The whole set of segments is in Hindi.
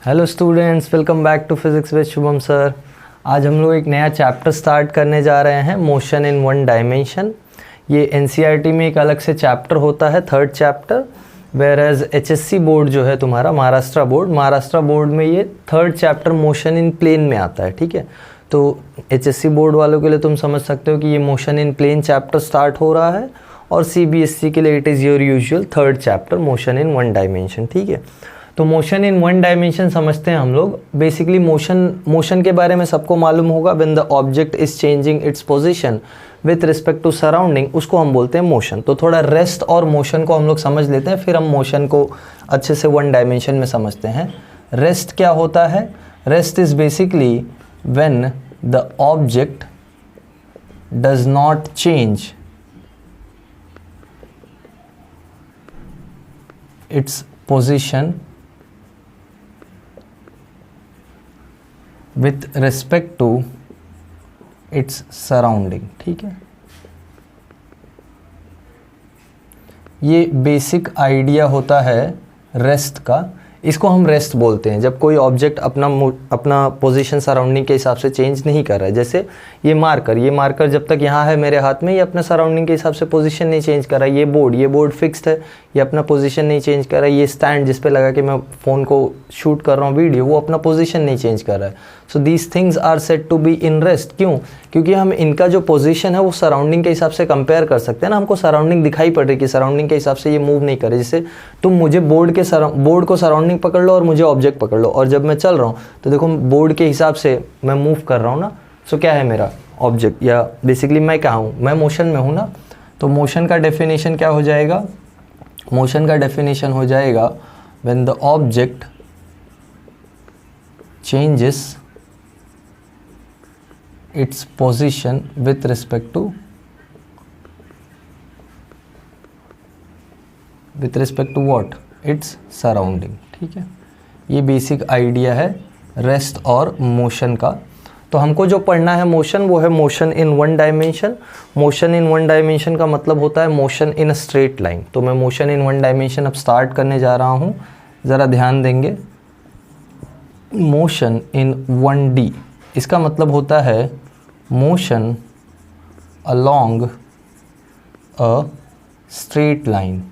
Hello students, welcome back to physics with Shubham sir. आज हम लोग एक नया चैप्टर स्टार्ट करने जा रहे हैं, मोशन इन वन डायमेंशन। ये एनसीईआरटी में एक अलग से चैप्टर होता है, third chapter. Where as HSC board जो है तुम्हारा, महाराष्ट्र बोर्ड में ये third chapter motion in plane में आता है। ठीक है, तो एचएससी बोर्ड वालों के लिए तुम समझ सकते हो कि ये motion in plane chapter start हो रहा है, और सीबीएसई के लिए it is your usual third chapter motion in one dimension. ठीक है, तो मोशन इन वन डायमेंशन समझते हैं हम लोग। बेसिकली मोशन के बारे में सबको मालूम होगा। When the object is changing its position with respect to surrounding, उसको हम बोलते हैं मोशन। तो थोड़ा रेस्ट और मोशन को हम लोग समझ लेते हैं, फिर हम मोशन को अच्छे से वन डायमेंशन में समझते हैं। रेस्ट क्या होता है? Rest is basically when the object does not change its position with respect to its surrounding। ठीक है, ये बेसिक आइडिया होता है रेस्ट का। इसको हम रेस्ट बोलते हैं जब कोई ऑब्जेक्ट अपना पोजीशन सराउंडिंग के हिसाब से चेंज नहीं कर रहा है। जैसे ये मार्कर जब तक यहाँ है मेरे हाथ में, ये अपना सराउंडिंग के हिसाब से पोजीशन नहीं चेंज कर रहा है। ये बोर्ड फिक्स्ड है, ये अपना पोजीशन नहीं चेंज कर रहा है। ये स्टैंड जिस पे लगा के मैं फ़ोन को शूट कर रहा हूँ वीडियो, वो अपना पोजीशन नहीं चेंज कर रहा है। So these things are said to be in rest. क्यों? क्योंकि हम इनका जो पोजीशन है वो सराउंडिंग के हिसाब से कंपेयर कर सकते हैं ना। हमको सराउंडिंग दिखाई पड़ रही है कि सराउंडिंग के हिसाब से ये मूव नहीं करे। जैसे तुम मुझे बोर्ड को सराउंडिंग पकड़ लो और मुझे ऑब्जेक्ट पकड़ लो, और जब मैं चल रहा हूँ तो देखो बोर्ड के हिसाब से मैं मूव कर रहा हूँ ना। सो क्या है मेरा ऑब्जेक्ट, या बेसिकली मैं कहाँ हूँ? मैं मोशन में हूँ ना। तो मोशन का डेफिनेशन क्या हो जाएगा? मोशन का डेफिनेशन हो जाएगा when the object changes its position with respect to what? Its surrounding. ठीक है, ये बेसिक आइडिया है रेस्ट और मोशन का। तो हमको जो पढ़ना है मोशन, वो है motion in one dimension. Motion in one dimension का मतलब होता है motion in a straight line. तो मैं मोशन इन वन डायमेंशन अब स्टार्ट करने जा रहा हूँ, ज़रा ध्यान देंगे। मोशन इन 1D, इसका मतलब होता है motion along a straight line.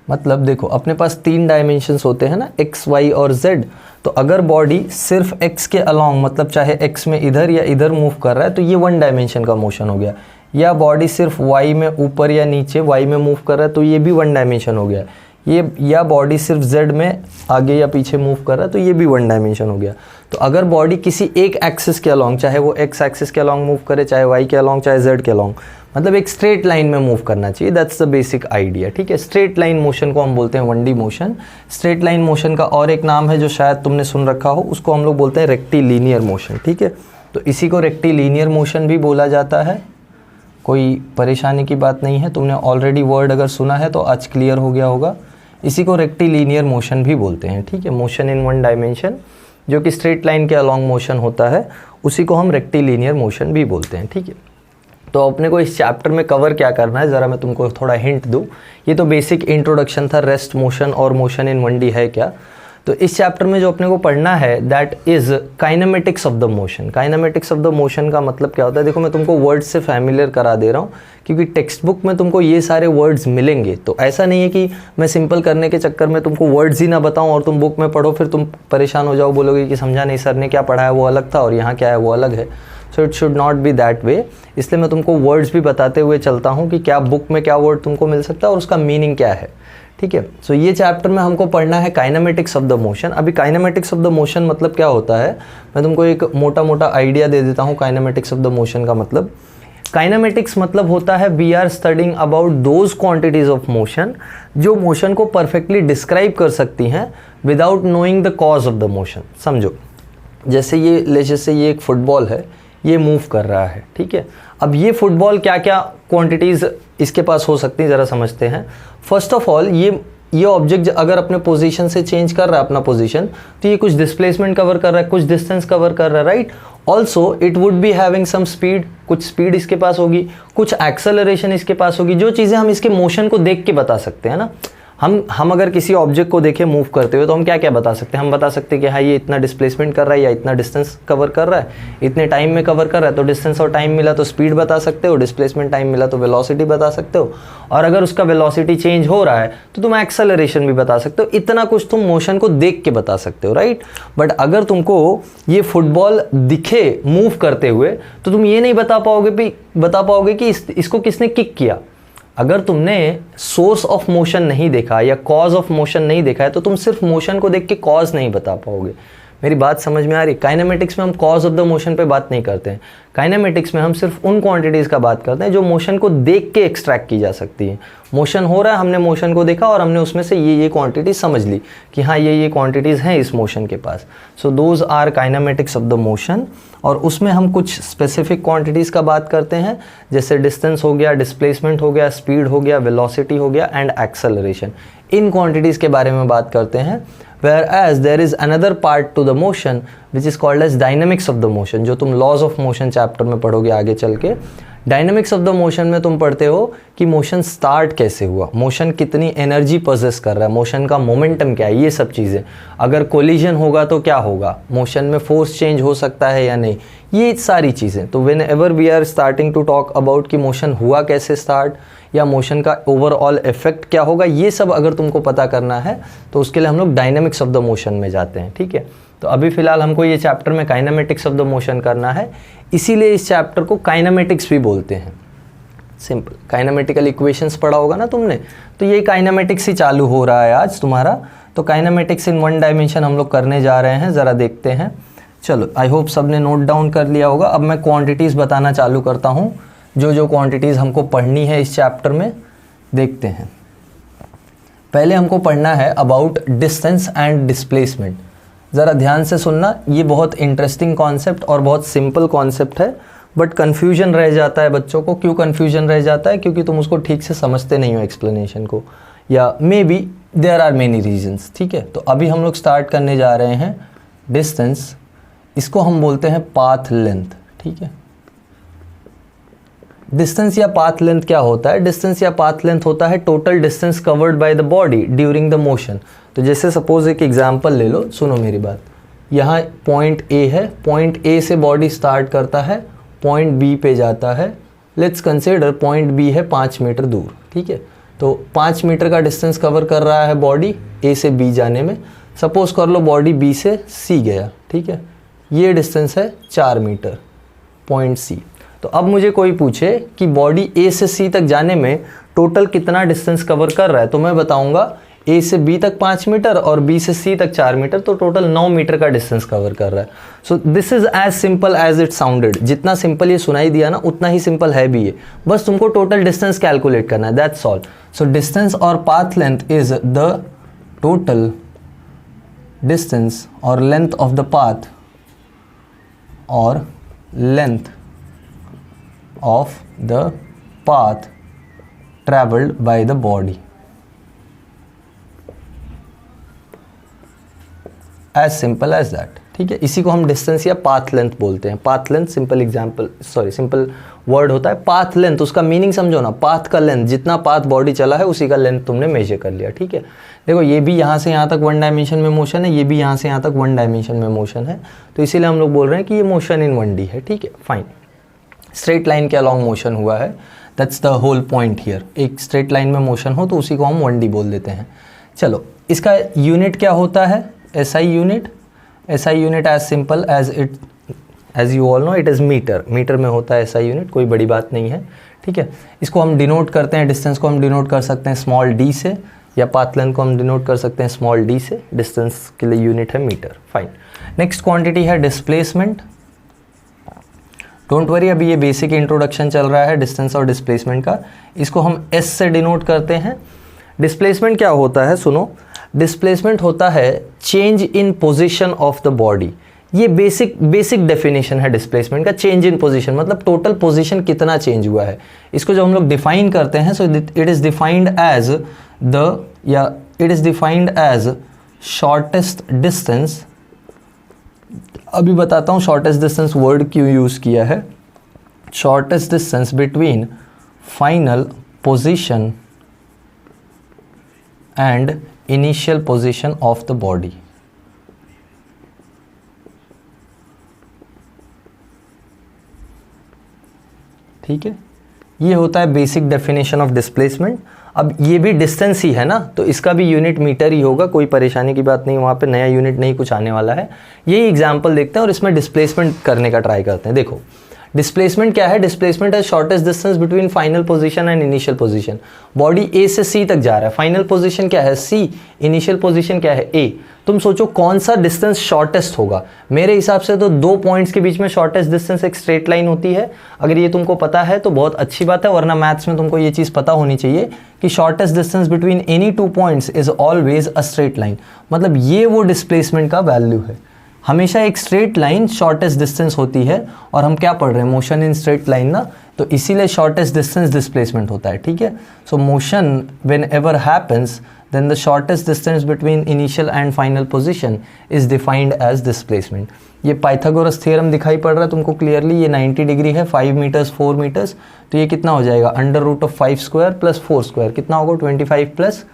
मतलब देखो, अपने पास 3 डायमेंशंस होते हैं ना, x, y और z। तो अगर बॉडी सिर्फ x के अलोंग, मतलब चाहे x में इधर या इधर मूव कर रहा है, तो ये वन डायमेंशन का मोशन हो गया। या बॉडी सिर्फ y में ऊपर या नीचे y में मूव कर रहा है, तो ये भी वन डायमेंशन हो गया। ये या बॉडी सिर्फ z में आगे या पीछे मूव कर रहा है, तो ये भी वन डायमेंशन हो गया। तो अगर बॉडी किसी एक एक्सिस के अलोंग, चाहे वो x एक्सिस के अलोंग मूव करे, चाहे y के अलोंग, चाहे z के अलोंग, मतलब एक स्ट्रेट लाइन में मूव करना चाहिए। That's the basic idea. ठीक है, स्ट्रेट लाइन मोशन को हम बोलते हैं 1D motion. Straight line motion का और एक नाम है जो शायद तुमने सुन रखा हो, उसको हम लोग बोलते हैं रेक्टिलिनियर मोशन। ठीक है, तो इसी को रेक्टिलिनियर मोशन भी बोला जाता है। कोई परेशानी की बात नहीं है, तुमने ऑलरेडी वर्ड अगर सुना है तो आज क्लियर हो गया होगा। इसी को रेक्टिलिनियर मोशन भी बोलते हैं। ठीक है, मोशन इन वन डायमेंशन जो कि स्ट्रेट लाइन के अलॉन्ग मोशन होता है, उसी को हम रेक्टिलिनियर मोशन भी बोलते हैं। ठीक है, तो अपने को इस चैप्टर में कवर क्या करना है, ज़रा मैं तुमको थोड़ा हिंट दूँ। ये तो बेसिक इंट्रोडक्शन था, रेस्ट, मोशन और मोशन इन 1D है क्या। तो इस चैप्टर में जो अपने को पढ़ना है that is kinematics of the motion. Kinematics of the motion का मतलब क्या होता है? देखो, मैं तुमको वर्ड्स से फैमिलियर करा दे रहा हूँ, क्योंकि टेक्स्ट बुक में तुमको ये सारे वर्ड्स मिलेंगे। तो ऐसा नहीं है कि मैं सिंपल करने के चक्कर में तुमको वर्ड्स ही ना बताऊँ और तुम बुक में पढ़ो, फिर तुम परेशान हो जाओ, बोलोगे कि समझा नहीं, सर ने क्या पढ़ाया वो अलग था और यहाँ क्या है वो अलग है। So it should not be that way. इसलिए मैं तुमको वर्ड्स भी बताते हुए चलता हूँ कि क्या बुक में क्या वर्ड तुमको मिल सकता है और उसका मीनिंग क्या है। ठीक है, सो ये चैप्टर में हमको पढ़ना है काइनेमेटिक्स ऑफ द मोशन। अभी काइनेमेटिक्स ऑफ द मोशन मतलब क्या होता है, मैं तुमको एक मोटा मोटा आइडिया दे देता हूँ काइनेमेटिक्स ऑफ द मोशन का मतलब। काइनेमेटिक्स मतलब होता है we are studying about those quantities of motion जो मोशन को परफेक्टली डिस्क्राइब कर सकती हैं without knowing the cause of the motion. समझो, जैसे ये एक फुटबॉल है, ये मूव कर रहा है। ठीक है, अब ये फुटबॉल क्या क्या क्वांटिटीज़ इसके पास हो सकती हैं, ज़रा समझते हैं। फर्स्ट ऑफ ऑल, ये ऑब्जेक्ट अगर अपने पोजीशन से चेंज कर रहा है अपना पोजीशन, तो ये कुछ डिस्प्लेसमेंट कवर कर रहा है, कुछ डिस्टेंस कवर कर रहा है, right. Also it would be having some speed, कुछ स्पीड इसके पास होगी, कुछ एक्सेलरेशन इसके पास होगी, जो चीज़ें हम इसके मोशन को देख के बता सकते हैं ना। हम अगर किसी ऑब्जेक्ट को देखें मूव करते हुए तो हम क्या क्या बता सकते हैं? हम बता सकते हैं कि हाँ ये इतना डिस्प्लेसमेंट कर रहा है या इतना डिस्टेंस कवर कर रहा है, इतने टाइम में कवर कर रहा है, तो डिस्टेंस और टाइम मिला तो स्पीड बता सकते हो, डिस्प्लेसमेंट टाइम मिला तो वेलोसिटी बता सकते हो, और अगर उसका वेलोसिटी चेंज हो रहा है तो तुम एक्सेलरेशन भी बता सकते हो। इतना कुछ तुम मोशन को देख के बता सकते हो, राइट। बट अगर तुमको ये फुटबॉल दिखे मूव करते हुए तो तुम ये नहीं बता पाओगे कि इसको किसने किक किया। अगर तुमने सोर्स ऑफ मोशन नहीं देखा या कॉज ऑफ मोशन नहीं देखा है तो तुम सिर्फ मोशन को देख के कॉज नहीं बता पाओगे। मेरी बात समझ में आ रही? काइनेमेटिक्स में हम कॉज ऑफ द मोशन पे बात नहीं करते हैं। काइनेमेटिक्स में हम सिर्फ उन क्वांटिटीज़ का बात करते हैं जो मोशन को देख के एक्सट्रैक्ट की जा सकती है। मोशन हो रहा है, हमने मोशन को देखा और हमने उसमें से ये क्वांटिटी समझ ली कि हाँ ये क्वांटिटीज़ हैं इस मोशन के पास। So those are kinematics of the motion. और उसमें हम कुछ स्पेसिफिक क्वांटिटीज़ का बात करते हैं, जैसे डिस्टेंस हो गया, डिस्प्लेसमेंट हो गया, स्पीड हो गया, वेलोसिटी हो गया एंड एक्सेलरेशन। इन क्वांटिटीज़ के बारे में बात करते हैं। Whereas there is another part to the motion which is called as dynamics of the motion, जो तुम laws of motion चैप्टर में पढ़ोगे आगे चल के। डायनेमिक्स ऑफ द मोशन में तुम पढ़ते हो कि मोशन स्टार्ट कैसे हुआ, मोशन कितनी एनर्जी पोजेस कर रहा है, मोशन का मोमेंटम क्या है, ये सब चीज़ें। अगर कोलिजन होगा तो क्या होगा, मोशन में फोर्स चेंज हो सकता है या नहीं, ये सारी चीज़ें। तो whenever we are starting to talk about कि मोशन हुआ कैसे स्टार्ट या मोशन का ओवरऑल इफेक्ट क्या होगा, ये सब अगर तुमको पता करना है तो उसके लिए हम लोग डायनेमिक्स ऑफ द मोशन में जाते हैं, ठीक है। तो अभी फ़िलहाल हमको ये चैप्टर में काइनेमेटिक्स ऑफ द मोशन करना है, इसीलिए इस चैप्टर को काइनेमेटिक्स भी बोलते हैं। सिंपल काइनेमेटिकल इक्वेशंस पढ़ा होगा ना तुमने, तो ये काइनेमेटिक्स ही चालू हो रहा है आज तुम्हारा। तो काइनेमेटिक्स इन वन डायमेंशन हम लोग करने जा रहे हैं, ज़रा देखते हैं। चलो, आई होप सब ने नोट डाउन कर लिया होगा। अब मैं क्वांटिटीज़ बताना चालू करता हूँ, जो क्वांटिटीज़ हमको पढ़नी है इस चैप्टर में, देखते हैं। पहले हमको पढ़ना है अबाउट डिस्टेंस एंड डिस्प्लेसमेंट। ज़रा ध्यान से सुनना, ये बहुत इंटरेस्टिंग कॉन्सेप्ट और बहुत सिंपल कॉन्सेप्ट है, बट कन्फ्यूजन रह जाता है बच्चों को। क्यों कन्फ्यूजन रह जाता है? क्योंकि तुम उसको ठीक से समझते नहीं हो एक्सप्लेनेशन को, या maybe there are many reasons, ठीक है। तो अभी हम लोग स्टार्ट करने जा रहे हैं डिस्टेंस, इसको हम बोलते हैं पाथ लेंथ, ठीक है। डिस्टेंस या पाथ लेंथ क्या होता है? डिस्टेंस या पाथ लेंथ होता है total distance covered by the body during the motion. तो जैसे सपोज एक एग्जांपल ले लो, सुनो मेरी बात। यहाँ पॉइंट ए है, पॉइंट ए से बॉडी स्टार्ट करता है, पॉइंट बी पे जाता है। लेट्स कंसीडर पॉइंट बी है 5 मीटर दूर, ठीक है। तो 5 मीटर का डिस्टेंस कवर कर रहा है बॉडी ए से बी जाने में। सपोज कर लो बॉडी बी से सी गया, ठीक है। ये डिस्टेंस है 4 मीटर, पॉइंट सी। तो अब मुझे कोई पूछे कि बॉडी ए से सी तक जाने में टोटल कितना डिस्टेंस कवर कर रहा है, तो मैं बताऊंगा ए से बी तक 5 मीटर और बी से सी तक 4 मीटर, तो टोटल 9 मीटर का डिस्टेंस कवर कर रहा है। So this is as simple as it sounded. जितना सिंपल ये सुनाई दिया ना, उतना ही सिंपल है भी ये। बस तुमको टोटल डिस्टेंस कैलकुलेट करना है, दैट्स ऑल। सो डिस्टेंस और path length is the total distance और लेंथ ऑफ द पाथ और length of the path traveled by the body, as simple as that, ठीक है। इसी को हम डिस्टेंस या पाथ लेंथ बोलते हैं। Path length simple simple word होता है। पाथ लेंथ, उसका मीनिंग समझो ना, पाथ का लेंथ, जितना पाथ बॉडी चला है उसी का लेंथ तुमने मेजर कर लिया, ठीक है। देखो ये भी यहाँ से यहाँ तक वन डायमेंशन में मोशन है, ये भी यहाँ से यहाँ तक वन डायमेंशन में मोशन है, तो इसीलिए हम लोग बोल रहे हैं कि ये मोशन इन 1D है, ठीक है, फाइन। स्ट्रेट लाइन के अलॉन्ग मोशन हुआ है, that's the whole point here. एक स्ट्रेट लाइन में मोशन हो तो उसी को हम 1D बोल देते हैं। चलो, इसका यूनिट क्या होता है? SI unit. SI unit as simple as you all know, it is metre. Metre में होता है SI यूनिट, कोई बड़ी बात नहीं है, ठीक है। इसको हम डिनोट करते हैं, डिस्टेंस को हम डिनोट कर सकते हैं स्मॉल d से, या पाथ लेंथ को हम डिनोट कर सकते हैं स्मॉल d से। डिस्टेंस के लिए यूनिट है मीटर, फाइन। नेक्स्ट क्वांटिटी है डिस्प्लेसमेंट। डोंट वरी, अभी ये बेसिक इंट्रोडक्शन चल रहा है डिस्टेंस और डिस्प्लेसमेंट का। इसको हम S से डिनोट करते हैं। डिस्प्लेसमेंट क्या होता है? सुनो, डिस्प्लेसमेंट होता है change in position of the body. ये बेसिक डेफिनेशन है डिस्प्लेसमेंट का। चेंज इन पोजीशन मतलब टोटल पोजीशन कितना चेंज हुआ है। इसको जब हम लोग डिफाइन करते हैं, so it is defined as shortest distance. अभी बताता हूँ शॉर्टेस्ट डिस्टेंस वर्ड क्यों यूज़ किया है। Shortest distance between final position and initial position of the body. ठीक है, ये होता है बेसिक डेफिनेशन ऑफ डिस्प्लेसमेंट। अब ये भी डिस्टेंस ही है ना, तो इसका भी यूनिट मीटर ही होगा, कोई परेशानी की बात नहीं, वहाँ पे नया यूनिट नहीं कुछ आने वाला है। यही एग्जांपल देखते हैं और इसमें डिस्प्लेसमेंट करने का ट्राई करते हैं। देखो डिस्प्लेसमेंट क्या है, डिस्प्लेसमेंट है shortest distance between final position and initial position. Body A से सी तक जा रहा है, फाइनल पोजीशन क्या है सी, इनिशियल पोजीशन क्या है ए। तुम सोचो कौन सा डिस्टेंस शॉर्टेस्ट होगा। मेरे हिसाब से तो दो पॉइंट्स के बीच में शॉर्टेस्ट डिस्टेंस एक स्ट्रेट लाइन होती है। अगर ये तुमको पता है तो बहुत अच्छी बात है, वरना मैथ्स में तुमको ये चीज़ पता होनी चाहिए कि shortest distance between any two points is always a straight line. मतलब ये वो डिस्प्लेसमेंट का वैल्यू है, हमेशा एक स्ट्रेट लाइन शॉर्टेस्ट डिस्टेंस होती है। और हम क्या पढ़ रहे हैं, मोशन इन स्ट्रेट लाइन ना, तो इसीलिए शॉर्टेस्ट डिस्टेंस डिस्प्लेसमेंट होता है। ठीक है, सो motion when ever happens then the shortest distance between initial and final position is defined as displacement। ये पाइथागोरस थ्योरम दिखाई पड़ रहा है तुमको क्लियरली, ये 90 डिग्री है, 5 मीटर्स 4 मीटर्स, तो ये कितना हो जाएगा under root of 5 square plus 4 square कितना होगा 25 प्लस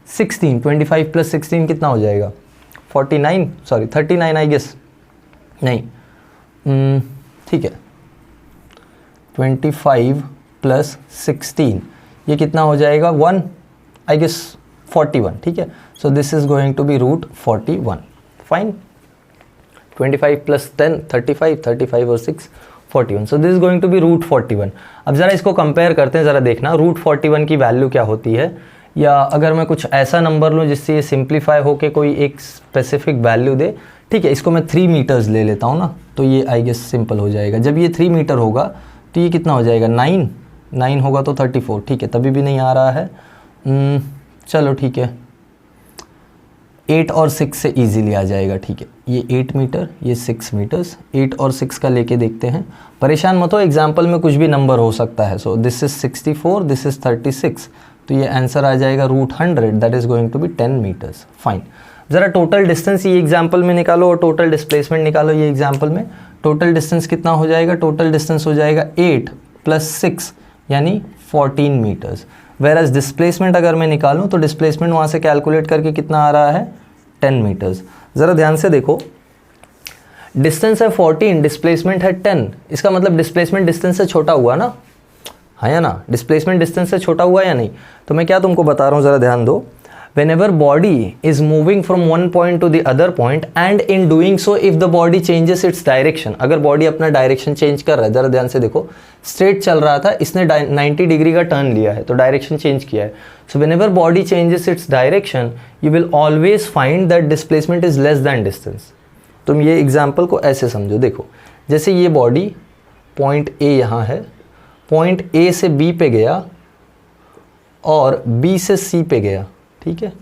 16, 25 प्लस 16 कितना हो जाएगा 49, सॉरी 39 आई गेस, नहीं ठीक है 25 प्लस 16 ये कितना हो जाएगा 1 आई गेस 41। ठीक है, so this is going to be root 41। Fine, 25 plus 10 35, 35 और 6 41, so this is going to be root 41। अब ज़रा इसको कंपेयर करते हैं, ज़रा देखना रूट 41 की वैल्यू क्या होती है, या अगर मैं कुछ ऐसा नंबर लूँ जिससे ये सिंप्लीफाई होके कोई एक स्पेसिफिक वैल्यू दे। ठीक है, इसको मैं 3 मीटर्स ले लेता हूँ ना, तो ये आई गेस सिंपल हो जाएगा। जब ये 3 मीटर होगा तो ये कितना हो जाएगा 9 होगा तो 34। ठीक है, तभी भी नहीं आ रहा है, चलो ठीक है 8 और 6 से इजीली आ जाएगा। ठीक है, ये 8 मीटर ये 6 मीटर्स, 8 और 6 का लेके देखते हैं, परेशान मत हो, एग्जाम्पल में कुछ भी नंबर हो सकता है। So this is 64, this is 36, तो ये आंसर आ जाएगा root 100, that is going to be 10 metres. Fine, ज़रा टोटल डिस्टेंस ये एग्जाम्पल में निकालो और टोटल डिस्प्लेसमेंट निकालो। ये एग्जाम्पल में टोटल डिस्टेंस कितना हो जाएगा, टोटल डिस्टेंस हो जाएगा 8 प्लस 6 यानी 14 मीटर्स। वेराज डिस्प्लेसमेंट अगर मैं निकालूं तो डिस्प्लेसमेंट वहाँ से कैलकुलेट करके कितना आ रहा है 10 मीटर्स। ज़रा ध्यान से देखो, डिस्टेंस है 14, डिस्प्लेसमेंट है 10, इसका मतलब डिस्प्लेसमेंट डिस्टेंस से छोटा हुआ ना, हाँ या ना, डिस्प्लेसमेंट डिस्टेंस से छोटा हुआ या नहीं। तो मैं क्या तुमको बता रहा हूँ, ज़रा ध्यान दो, whenever body is moving from one point to the other point and in doing so if the body changes its direction, अगर बॉडी अपना डायरेक्शन चेंज कर रहा है, ज़रा ध्यान से देखो, स्ट्रेट चल रहा था, इसने 90 डिग्री का टर्न लिया है तो डायरेक्शन चेंज किया है। सो whenever body changes its direction you will always find that displacement is less than distance। तुम ये एग्जाम्पल को ऐसे समझो, देखो जैसे ये बॉडी पॉइंट ए यहाँ है, पॉइंट ए से बी पे गया और बी से सी पे गया। ठीक है,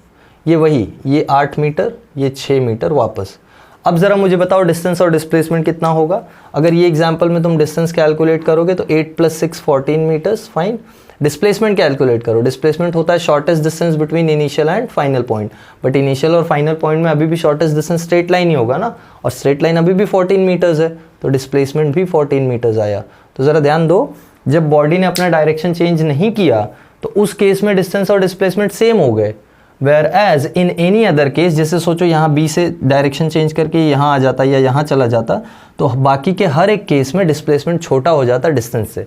ये वही, ये 8 मीटर ये 6 मीटर वापस। अब ज़रा मुझे बताओ डिस्टेंस और डिस्प्लेसमेंट कितना होगा। अगर ये एग्जांपल में तुम डिस्टेंस कैलकुलेट करोगे तो 8 प्लस 6 14 मीटर्स। फाइन, डिस्प्लेसमेंट कैलकुलेट करो। डिस्प्लेसमेंट होता है shortest distance between initial and final point, but initial और फाइनल पॉइंट में अभी भी शॉर्टेस्ट डिस्टेंस स्ट्रेट लाइन ही होगा ना, और स्ट्रेट लाइन अभी भी 14 मीटर्स है, तो डिस्प्लेसमेंट भी 14 मीटर्स आया। तो ज़रा ध्यान दो, जब बॉडी ने अपना डायरेक्शन चेंज नहीं किया तो उस केस में डिस्टेंस और डिस्प्लेसमेंट सेम हो गए। Where as in any other case, जैसे सोचो यहाँ बी से डायरेक्शन चेंज करके यहाँ आ जाता या यहाँ चला जाता, तो बाकी के हर एक केस में डिस्प्लेसमेंट छोटा हो जाता डिस्टेंस से।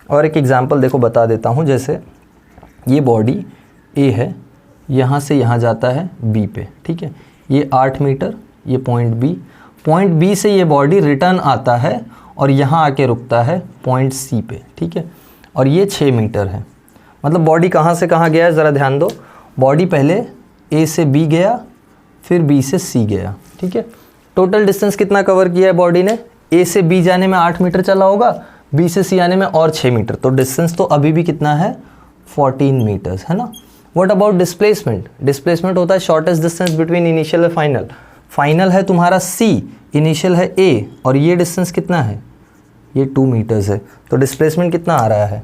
और एक एग्जांपल देखो बता देता हूँ, जैसे ये बॉडी ए है, यहाँ से यहाँ जाता है बी पे। ठीक है, ये 8 मीटर, ये पॉइंट बी से ये बॉडी रिटर्न आता है और यहाँ आके रुकता है पॉइंट सी पे। ठीक है, और ये 6 मीटर है। मतलब बॉडी कहाँ से कहाँ गया है, ज़रा ध्यान दो, बॉडी पहले ए से बी गया, फिर बी से सी गया। ठीक है, टोटल डिस्टेंस कितना कवर किया है बॉडी ने, ए से बी जाने में 8 मीटर चला होगा, बी से सी आने में और 6 मीटर, तो डिस्टेंस तो अभी भी कितना है 14 मीटर्स है ना। व्हाट अबाउट डिस्प्लेसमेंट, डिस्प्लेसमेंट होता है शॉर्टेस्ट डिस्टेंस बिटवीन इनिशियल और फाइनल। फाइनल है तुम्हारा सी, इनिशियल है ए, और ये डिस्टेंस कितना है, ये 2 मीटर्स है, तो डिस्प्लेसमेंट कितना आ रहा है,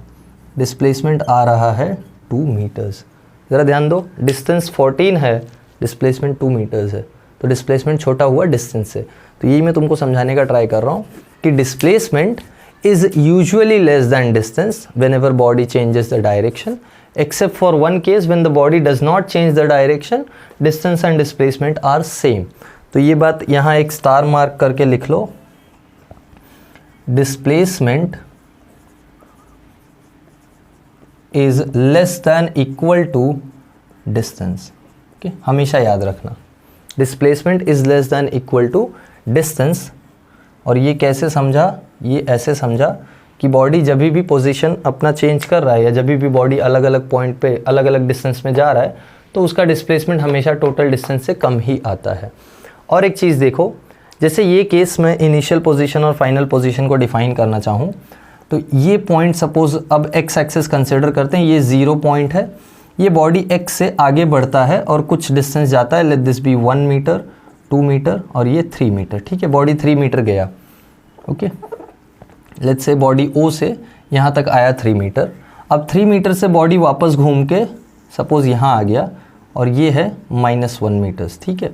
डिस्प्लेसमेंट आ रहा है 2 मीटर्स। ज़रा ध्यान दो, डिस्टेंस 14 है, डिस्प्लेसमेंट 2 मीटर्स है, तो डिस्प्लेसमेंट छोटा हुआ डिस्टेंस से। तो यही मैं तुमको समझाने का ट्राई कर रहा हूँ कि displacement is usually less than distance whenever body changes the direction except for one case when the body does not change the direction, distance and displacement are same. तो ये बात यहाँ एक स्टार मार्क करके लिख लो, displacement is less than equal to distance. Okay? हमेशा याद रखना, displacement is less than equal to distance. और ये कैसे समझा, ये ऐसे समझा कि बॉडी जब भी पोजीशन अपना चेंज कर रहा है या जब भी बॉडी अलग अलग पॉइंट पे अलग अलग डिस्टेंस में जा रहा है तो उसका डिस्प्लेसमेंट हमेशा टोटल डिस्टेंस से कम ही आता है। और एक चीज़ देखो, जैसे ये केस में इनिशियल पोजीशन और फाइनल पोजीशन को डिफाइन करना चाहूँ तो ये पॉइंट सपोज अब एक्स एक्सिस कंसिडर करते हैं, ये 0 पॉइंट है, ये बॉडी एक्स से आगे बढ़ता है और कुछ डिस्टेंस जाता है, let this be 1 metre 2 metre और ये 3 मीटर। ठीक है, बॉडी 3 मीटर गया। Okay, let's say body O से यहाँ तक आया 3 मीटर। अब 3 मीटर से बॉडी वापस घूम के सपोज यहाँ आ गया और ये है -1 मीटर्स। ठीक है,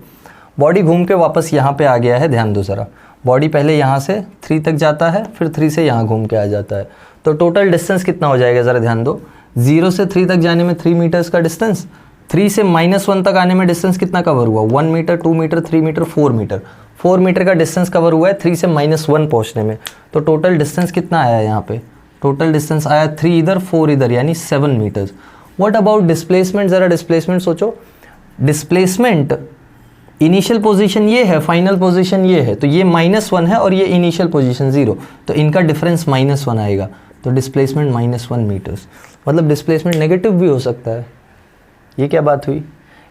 बॉडी घूम के वापस यहाँ पे आ गया है। ध्यान दो ज़रा, बॉडी पहले यहाँ से 3 तक जाता है, फिर 3 से यहाँ घूम के आ जाता है, तो टोटल डिस्टेंस कितना हो जाएगा ज़रा ध्यान दो। 0 से 3 तक जाने में 3 मीटर्स का डिस्टेंस, 3 से -1 तक आने में डिस्टेंस कितना कवर हुआ, 1 metre 2 metre 3 metre 4 metre, 4 metre का डिस्टेंस कवर हुआ है 3 से -1 पहुंचने में। तो टोटल डिस्टेंस कितना आया यहाँ पे, टोटल डिस्टेंस आया 3 इधर 4 इधर, यानी 7 मीटर्स। व्हाट अबाउट डिस्प्लेसमेंट, ज़रा डिस्प्लेसमेंट सोचो। डिस्प्लेसमेंट इनिशियल पोजीशन ये है, फाइनल पोजीशन ये है, तो ये -1 है और ये इनिशियल पोजीशन 0, तो इनका डिफरेंस -1 आएगा, तो डिस्प्लेसमेंट -1 मीटर्स। मतलब डिस्प्लेसमेंट नेगेटिव भी हो सकता है। ये क्या बात हुई,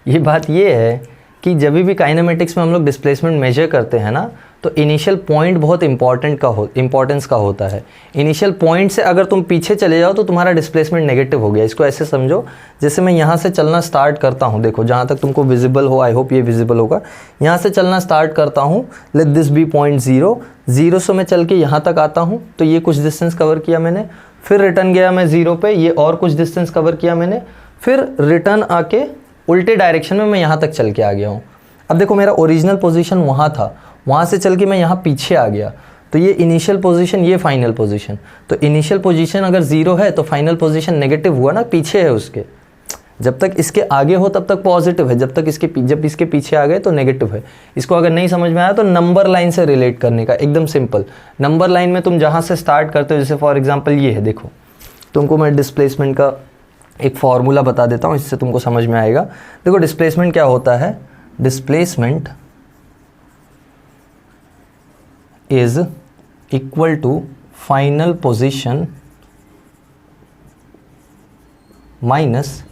ये बात ये है कि जब भी काइनेमेटिक्स में हम लोग डिस्प्लेसमेंट मेजर करते हैं ना, तो इनिशियल पॉइंट बहुत इंपॉर्टेंस का होता है। इनिशियल पॉइंट से अगर तुम पीछे चले जाओ तो तुम्हारा डिस्प्लेसमेंट नेगेटिव हो गया। इसको ऐसे समझो, जैसे मैं यहाँ से चलना स्टार्ट करता हूँ, देखो जहाँ तक तुमको विजिबल हो, आई होप ये विजिबल होगा। यहाँ से चलना स्टार्ट करता हूँ, लेट दिस बी पॉइंट 0 से मैं चल के यहाँ तक आता हूँ, तो ये कुछ डिस्टेंस कवर किया मैंने, फिर रिटर्न गया मैं 0 पे, ये और कुछ डिस्टेंस कवर किया मैंने, फिर रिटर्न आके उल्टे डायरेक्शन में मैं यहाँ तक चल के आ गया हूँ। अब देखो मेरा ओरिजिनल पोजीशन वहाँ था, वहाँ से चल के मैं यहाँ पीछे आ गया, तो ये इनिशियल पोजीशन, ये फाइनल पोजीशन। तो इनिशियल पोजीशन अगर 0 है तो फाइनल पोजीशन नेगेटिव हुआ ना, पीछे है उसके। जब तक इसके आगे हो तब तक पॉजिटिव है, जब इसके पीछे आ गए तो नेगेटिव है। इसको अगर नहीं समझ में आया तो नंबर लाइन से रिलेट करने का, एकदम सिंपल। नंबर लाइन में तुम जहाँ से स्टार्ट करते हो, जैसे फॉर एग्जाम्पल ये है, देखो तुमको मैं डिस्प्लेसमेंट का एक फॉर्मूला बता देता हूँ, इससे तुमको समझ में आएगा। देखो डिस्प्लेसमेंट क्या होता है, displacement is equal to final position minus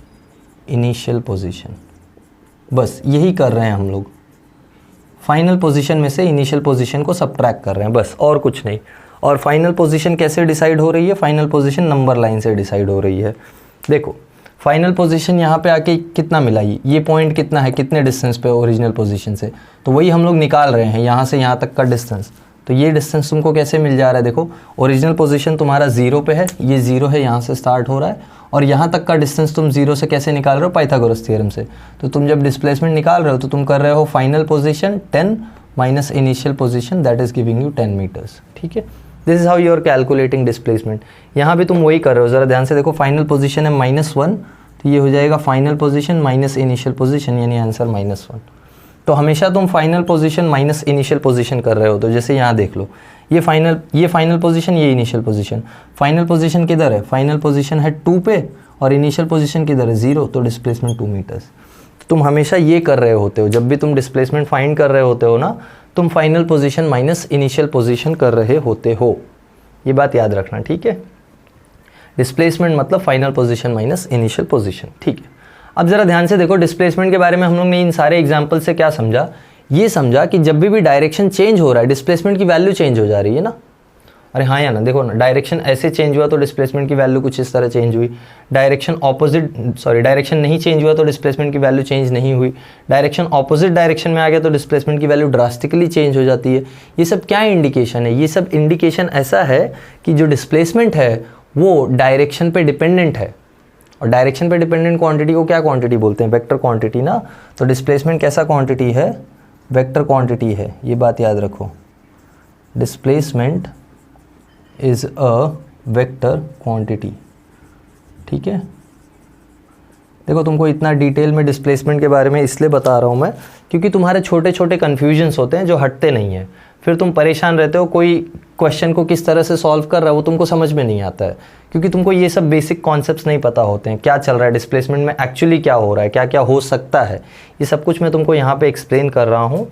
initial position. बस यही कर रहे हैं हम लोग, फाइनल पोजीशन में से इनिशियल पोजीशन को सबट्रैक्ट कर रहे हैं, बस और कुछ नहीं। और फाइनल पोजीशन कैसे डिसाइड हो रही है, फाइनल पोजीशन नंबर लाइन से डिसाइड हो रही है। देखो फाइनल पोजीशन यहाँ पे आके कितना मिला, ये पॉइंट कितना है, कितने डिस्टेंस पे ओरिजिनल पोजीशन से, तो वही हम लोग निकाल रहे हैं यहाँ से यहाँ तक का डिस्टेंस। तो ये डिस्टेंस तुमको कैसे मिल जा रहा है, देखो ओरिजिनल पोजीशन तुम्हारा 0 पे है, ये 0 है, यहाँ से स्टार्ट हो रहा है, और यहाँ तक का डिस्टेंस तुम 0 से कैसे निकाल रहे हो, पाइथागोरस थ्योरम से। तो तुम जब डिस्प्लेसमेंट निकाल रहे हो तो तुम कर रहे हो final position 10 minus initial position, that is giving you 10 metres. ठीक है, this is how you are calculating displacement. यहाँ भी तुम वही कर रहे हो, ज़रा ध्यान से देखो, फाइनल पोजीशन है -1, तो ये हो जाएगा final position minus initial position, यानी आंसर -1। तो हमेशा तुम final position minus initial position कर रहे हो। तो जैसे यहाँ देख लो, ये फाइनल पोजीशन, ये इनिशियल पोजीशन। फाइनल पोजीशन किधर है, फाइनल पोजीशन है 2 पे और इनिशियल पोजीशन किधर है 0, तो डिस्प्लेसमेंट 2 मीटर्स। तुम हमेशा ये कर रहे होते हो, जब भी तुम डिस्प्लेसमेंट फाइंड कर रहे होते हो ना, तुम final position minus initial position कर रहे होते हो। ये बात याद रखना, ठीक है। डिस्प्लेसमेंट मतलब final position minus initial position, ठीक है। अब जरा ध्यान से देखो, डिस्प्लेसमेंट के बारे में हम लोग ने इन सारे एग्जाम्पल से क्या समझा, ये समझा कि जब भी डायरेक्शन चेंज हो रहा है डिस्प्लेसमेंट की वैल्यू चेंज हो जा रही है ना। अरे हाँ या ना, देखो ना, डायरेक्शन ऐसे चेंज हुआ तो डिस्प्लेसमेंट की वैल्यू कुछ इस तरह चेंज हुई। डायरेक्शन नहीं चेंज हुआ तो डिस्प्लेसमेंट की वैल्यू चेंज नहीं हुई। डायरेक्शन ऑपोजिट डायरेक्शन में आ गया तो डिस्प्लेसमेंट की वैल्यू ड्रास्टिकली चेंज हो जाती है। ये सब क्या इंडिकेशन है, ये सब इंडिकेशन ऐसा है कि जो डिस्प्लेसमेंट है वो डायरेक्शन पे डिपेंडेंट है। और डायरेक्शन पे डिपेंडेंट क्वांटिटी को क्या क्वांटिटी बोलते हैं, वेक्टर क्वांटिटी ना। तो डिस्प्लेसमेंट कैसा क्वांटिटी है, वेक्टर क्वांटिटी है, ये बात याद रखो। Displacement is a vector quantity, ठीक है। देखो तुमको इतना डिटेल में डिस्प्लेसमेंट के बारे में इसलिए बता रहा हूँ मैं, क्योंकि तुम्हारे छोटे छोटे कन्फ्यूजन्स होते हैं जो हटते नहीं हैं, फिर तुम परेशान रहते हो, कोई क्वेश्चन को किस तरह से सॉल्व कर रहा है वो तुमको समझ में नहीं आता है, क्योंकि तुमको ये सब बेसिक कॉन्सेप्ट्स नहीं पता होते हैं, क्या चल रहा है डिस्प्लेसमेंट में, एक्चुअली क्या हो रहा है, क्या क्या हो सकता है, ये सब कुछ मैं तुमको यहाँ पे एक्सप्लेन कर रहा हूँ।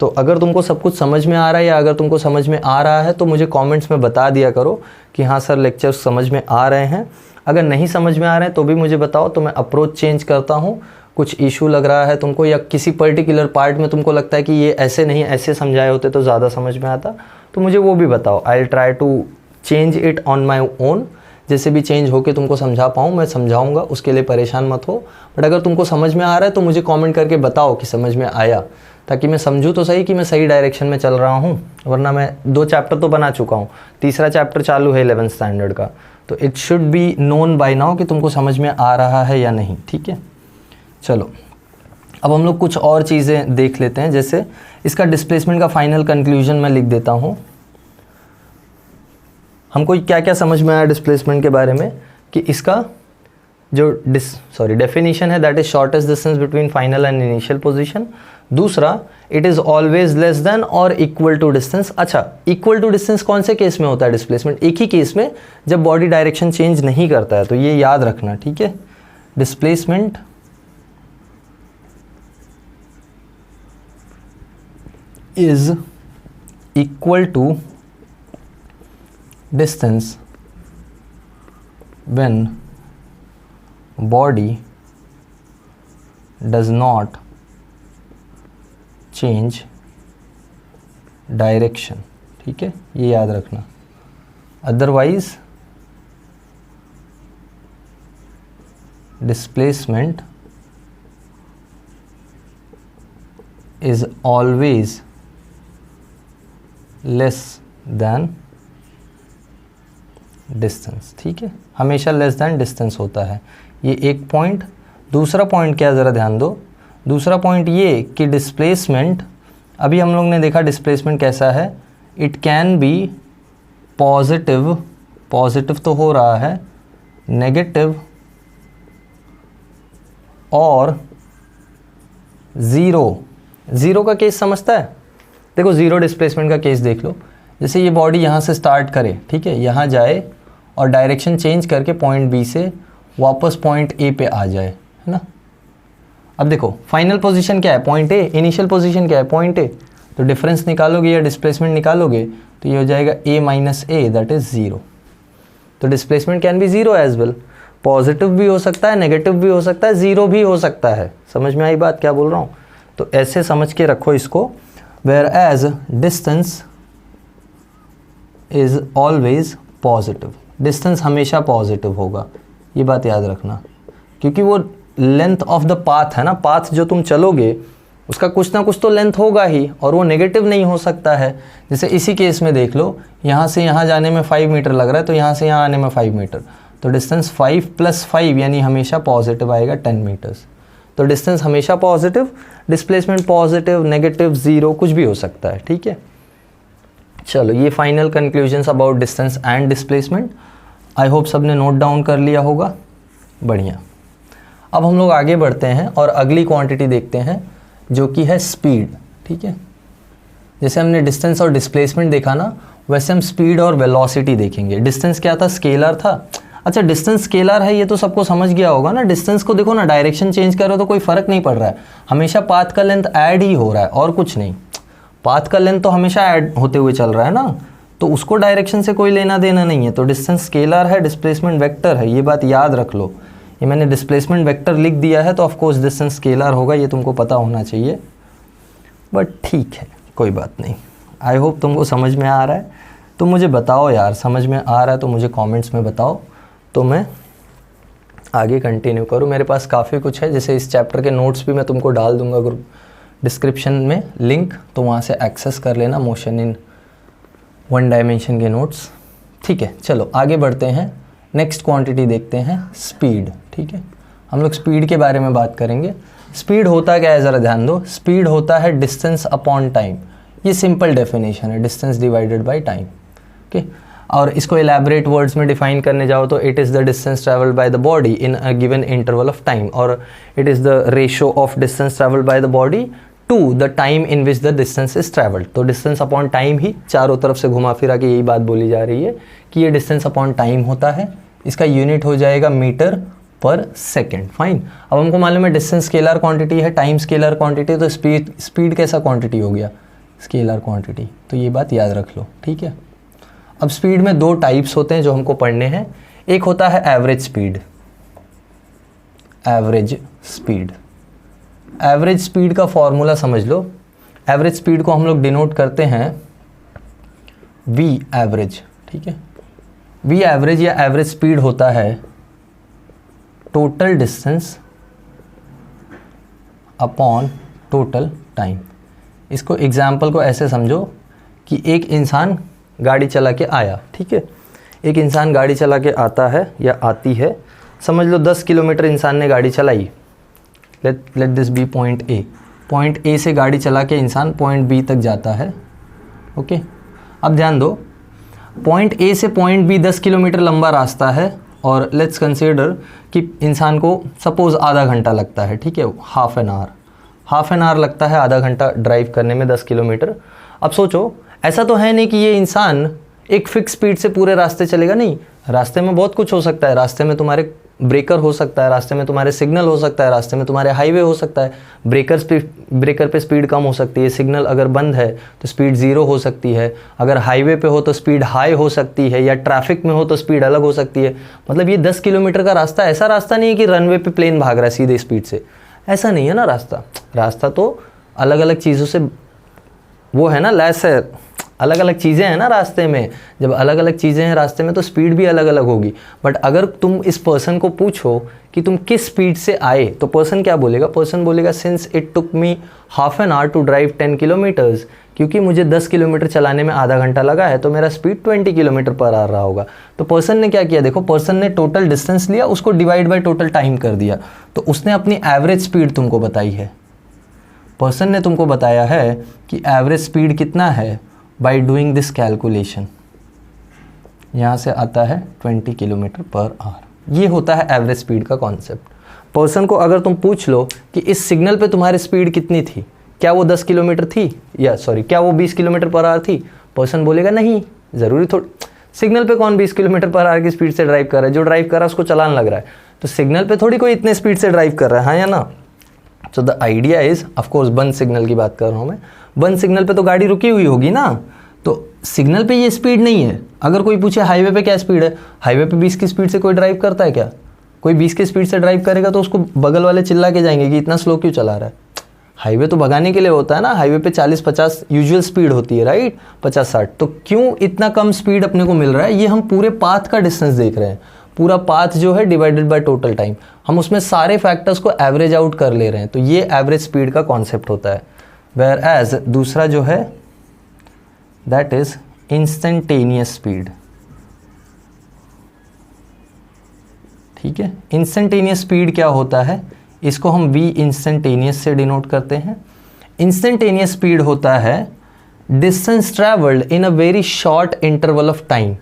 तो अगर तुमको सब कुछ समझ में आ रहा है या अगर तुमको समझ में आ रहा है तो मुझे कमेंट्स में बता दिया करो कि हाँ सर लेक्चर्स समझ में आ रहे हैं। अगर नहीं समझ में आ रहे हैं तो भी मुझे बताओ, तो मैं अप्रोच चेंज करता हूँ। कुछ इशू लग रहा है तुमको या किसी पर्टिकुलर पार्ट में तुमको लगता है कि ये ऐसे नहीं ऐसे समझाए होते तो ज़्यादा समझ में आता, तो मुझे वो भी बताओ। I will try to change it on my own, जैसे भी चेंज होके तुमको समझा पाऊँ मैं समझाऊंगा, उसके लिए परेशान मत हो। बट अगर तुमको समझ में आ रहा है तो मुझे कमेंट करके बताओ कि समझ में आया, ताकि मैं समझूँ तो सही कि मैं सही डायरेक्शन में चल रहा हूँ, वरना मैं 2 चैप्टर तो बना चुका हूँ, तीसरा चैप्टर चालू है 11th स्टैंडर्ड का, तो it should be known by now कि तुमको समझ में आ रहा है या नहीं। ठीक है, चलो अब हम लोग कुछ और चीज़ें देख लेते हैं। जैसे इसका डिस्प्लेसमेंट का फाइनल कंक्लूजन मैं लिख देता हूँ। हमको क्या क्या समझ में आया डिस्प्लेसमेंट के बारे में, कि इसका जो डेफिनेशन है that is shortest distance between final and initial position. दूसरा, it is always less than और इक्वल टू डिस्टेंस। अच्छा, इक्वल टू डिस्टेंस कौन से केस में होता है डिस्प्लेसमेंट? एक ही केस में, जब बॉडी डायरेक्शन चेंज नहीं करता है, तो ये याद रखना। ठीक है, displacement is equal to distance when body does not change direction। ठीक है, ये याद रखना। Otherwise displacement is always less than distance. ठीक है, हमेशा लेस देन डिस्टेंस होता है, ये एक पॉइंट। दूसरा पॉइंट क्या, ज़रा ध्यान दो। दूसरा पॉइंट ये कि डिस्प्लेसमेंट, अभी हम लोग ने देखा डिस्प्लेसमेंट कैसा है, it can be positive, positive तो हो रहा है, नेगेटिव और ज़ीरो। ज़ीरो का केस समझता है? देखो ज़ीरो डिस्प्लेसमेंट का केस देख लो। जैसे ये बॉडी यहाँ से स्टार्ट करे, ठीक है, यहाँ जाए और डायरेक्शन चेंज करके पॉइंट बी से वापस पॉइंट ए पे आ जाए, है ना। अब देखो फाइनल पोजीशन क्या है, पॉइंट ए, इनिशियल पोजीशन क्या है, पॉइंट ए। तो डिफरेंस निकालोगे या डिस्प्लेसमेंट निकालोगे तो ये हो जाएगा a minus A, that is zero. तो displacement can be zero as well, positive भी हो सकता है, नेगेटिव भी हो सकता है, ज़ीरो भी हो सकता है। समझ में आई बात क्या बोल रहा हूँ? तो ऐसे समझ के रखो इसको। Whereas distance is always positive, distance हमेशा पॉजिटिव होगा, ये बात याद रखना, क्योंकि वो लेंथ ऑफ द पाथ है ना, पाथ जो तुम चलोगे उसका कुछ ना कुछ तो लेंथ होगा ही, और वो नेगेटिव नहीं हो सकता है। जैसे इसी केस में देख लो, यहाँ से यहाँ जाने में 5 मीटर लग रहा है, तो यहाँ से यहाँ आने में 5 मीटर, तो डिस्टेंस 5 + 5 यानी हमेशा पॉजिटिव आएगा 10 मीटर्स। तो डिस्टेंस हमेशा positive, displacement positive, negative, zero, कुछ भी हो सकता है। ठीक है, चलो ये final conclusions about distance and displacement. I hope सबने नोट डाउन कर लिया होगा। बढ़िया, अब हम लोग आगे बढ़ते हैं और अगली क्वांटिटी देखते हैं जो कि है स्पीड। ठीक है, जैसे हमने डिस्टेंस और डिस्प्लेसमेंट देखा ना, वैसे हम स्पीड और वेलोसिटी देखेंगे। डिस्टेंस क्या था, स्केलर था। अच्छा, डिस्टेंस स्केलर है, ये तो सबको समझ गया होगा ना। डिस्टेंस को देखो ना, डायरेक्शन चेंज करो तो कोई फ़र्क नहीं पड़ रहा है, हमेशा पाथ का लेंथ ऐड ही हो रहा है और कुछ नहीं। पाथ का लेंथ तो हमेशा ऐड होते हुए चल रहा है ना, तो उसको डायरेक्शन से कोई लेना देना नहीं है। तो डिस्टेंस स्केलर है, डिस्प्लेसमेंट वेक्टर है, ये बात याद रख लो। ये मैंने डिस्प्लेसमेंट वेक्टर लिख दिया है, तो ऑफकोर्स डिस्टेंस स्केलर होगा, ये तुमको पता होना चाहिए। बट ठीक है, कोई बात नहीं। आई होप तुमको समझ में आ रहा है। तो मुझे बताओ यार, समझ में आ रहा है तो मुझे कमेंट्स में बताओ, तो मैं आगे कंटिन्यू करूँ। मेरे पास काफ़ी कुछ है, जैसे इस चैप्टर के नोट्स भी मैं तुमको डाल दूंगा ग्रुप डिस्क्रिप्शन में लिंक, तो वहाँ से एक्सेस कर लेना मोशन इन 1 डायमेंशन के नोट्स। ठीक है, चलो आगे बढ़ते हैं। नेक्स्ट क्वांटिटी देखते हैं, स्पीड। ठीक है, हम लोग स्पीड के बारे में बात करेंगे। स्पीड होता क्या है, ज़रा ध्यान दो। स्पीड होता है डिस्टेंस अपॉन टाइम। ये सिंपल डेफिनेशन है, distance divided by time. Okay, और इसको एलैबोरेट वर्ड्स में डिफाइन करने जाओ तो it is the distance travelled by the body in a given interval of time, और it is the ratio of distance travelled by the body to the time in which the distance is travelled. तो डिस्टेंस अपॉन टाइम ही चारों तरफ से घुमा फिरा के यही बात बोली जा रही है कि ये डिस्टेंस अपॉन टाइम होता है। इसका यूनिट हो जाएगा मीटर पर सेकेंड। फाइन, अब हमको मालूम है डिस्टेंस स्केलर क्वांटिटी है, टाइम स्केलर क्वांटिटी, तो स्पीड कैसा क्वांटिटी हो गया, स्केलर क्वांटिटी। तो ये बात याद रख लो, ठीक है। अब स्पीड में दो टाइप्स होते हैं जो हमको पढ़ने हैं। एक होता है average speed, average speed. Average speed का फॉर्मूला समझ लो। एवरेज स्पीड को हम लोग डिनोट करते हैं वी एवरेज, ठीक है। वी एवरेज या एवरेज स्पीड होता है total distance upon total time. इसको एग्जाम्पल को ऐसे समझो कि एक इंसान गाड़ी चला के आया, ठीक है। एक इंसान गाड़ी चला के आता है या आती है, समझ लो 10 किलोमीटर इंसान ने गाड़ी चलाई। Let this be point A. Point A से गाड़ी चला के इंसान पॉइंट बी तक जाता है, ओके। अब ध्यान दो, पॉइंट ए से पॉइंट बी 10 किलोमीटर लंबा रास्ता है, और लेट्स कंसीडर कि इंसान को सपोज आधा घंटा लगता है, ठीक है, हाफ एन आवर लगता है आधा घंटा ड्राइव करने में 10 किलोमीटर। अब सोचो, ऐसा तो है नहीं कि ये इंसान एक फिक्स स्पीड से पूरे रास्ते चलेगा, नहीं। रास्ते में बहुत कुछ हो सकता है। रास्ते में तुम्हारे ब्रेकर हो सकता है, रास्ते में तुम्हारे सिग्नल हो सकता है, रास्ते में तुम्हारे हाईवे हो सकता है। ब्रेकर पे स्पीड कम हो सकती है, सिग्नल अगर बंद है तो स्पीड 0 हो सकती है, अगर हाईवे पे हो तो स्पीड हाई हो सकती है, या ट्रैफिक में हो तो स्पीड अलग हो सकती है। मतलब ये 10 किलोमीटर का रास्ता ऐसा रास्ता नहीं है कि रनवे पे प्लेन भाग रहा है सीधे स्पीड से, ऐसा नहीं है ना। रास्ता तो अलग अलग चीज़ों से वो है ना, लैस है, अलग अलग चीज़ें हैं ना रास्ते में। जब अलग अलग चीज़ें हैं रास्ते में तो स्पीड भी अलग अलग होगी। बट अगर तुम इस पर्सन को पूछो कि तुम किस स्पीड से आए, तो पर्सन क्या बोलेगा? पर्सन बोलेगा since it took me half an hour to drive 10 kilometres, क्योंकि मुझे 10 किलोमीटर चलाने में आधा घंटा लगा है, तो मेरा स्पीड 20 किलोमीटर पर आ रहा होगा। तो पर्सन ने क्या किया, देखो पर्सन ने टोटल डिस्टेंस लिया, उसको डिवाइड बाय टोटल टाइम कर दिया, तो उसने अपनी एवरेज स्पीड तुमको बताई है। पर्सन ने तुमको बताया है कि एवरेज स्पीड कितना है बाई डूइंग दिस कैलकुलेशन। यहाँ से आता है 20 किलोमीटर पर आवर। ये होता है एवरेज स्पीड का कॉन्सेप्ट। पर्सन को अगर तुम पूछ लो कि इस सिग्नल पे तुम्हारी स्पीड कितनी थी, क्या वो 10 किलोमीटर थी, या सॉरी क्या वो 20 किलोमीटर पर आवर थी, पर्सन बोलेगा नहीं, ज़रूरी थोड़ी, सिग्नल पे कौन 20 किलोमीटर पर आवर की स्पीड से ड्राइव कर रहा है? जो ड्राइव कर रहा है उसको चालान लग रहा है, तो सिग्नल पे थोड़ी कोई इतने स्पीड से ड्राइव कर रहा है, हाँ या ना। So the idea is, of course बंद सिग्नल की बात कर रहा हूँ मैं, बंद सिग्नल पे तो गाड़ी रुकी हुई होगी ना, तो सिग्नल पे ये स्पीड नहीं है। अगर कोई पूछे हाईवे पे क्या स्पीड है, हाईवे पे 20 की स्पीड से कोई ड्राइव करता है क्या? कोई 20 की स्पीड से ड्राइव करेगा तो उसको बगल वाले चिल्ला के जाएंगे कि इतना स्लो क्यों चला रहा है। हाईवे तो भगाने के लिए होता है ना, हाईवे पे 40-50 यूजुअल स्पीड होती है, राइट, 50-60। तो क्यों इतना कम स्पीड अपने को मिल रहा है? ये हम पूरे पाथ का डिस्टेंस देख रहे हैं, पूरा पाथ जो है डिवाइडेड बाय टोटल टाइम, हम उसमें सारे फैक्टर्स को एवरेज आउट कर ले रहे हैं, तो ये एवरेज स्पीड का कॉन्सेप्ट होता है। वेयर एज दूसरा जो है दैट इज इंस्टेंटेनियस स्पीड, ठीक है। इंस्टेंटेनियस स्पीड क्या होता है, इसको हम वी इंस्टेंटेनियस से डिनोट करते हैं। इंस्टेंटेनियस स्पीड होता है distance travelled in a very short interval of time.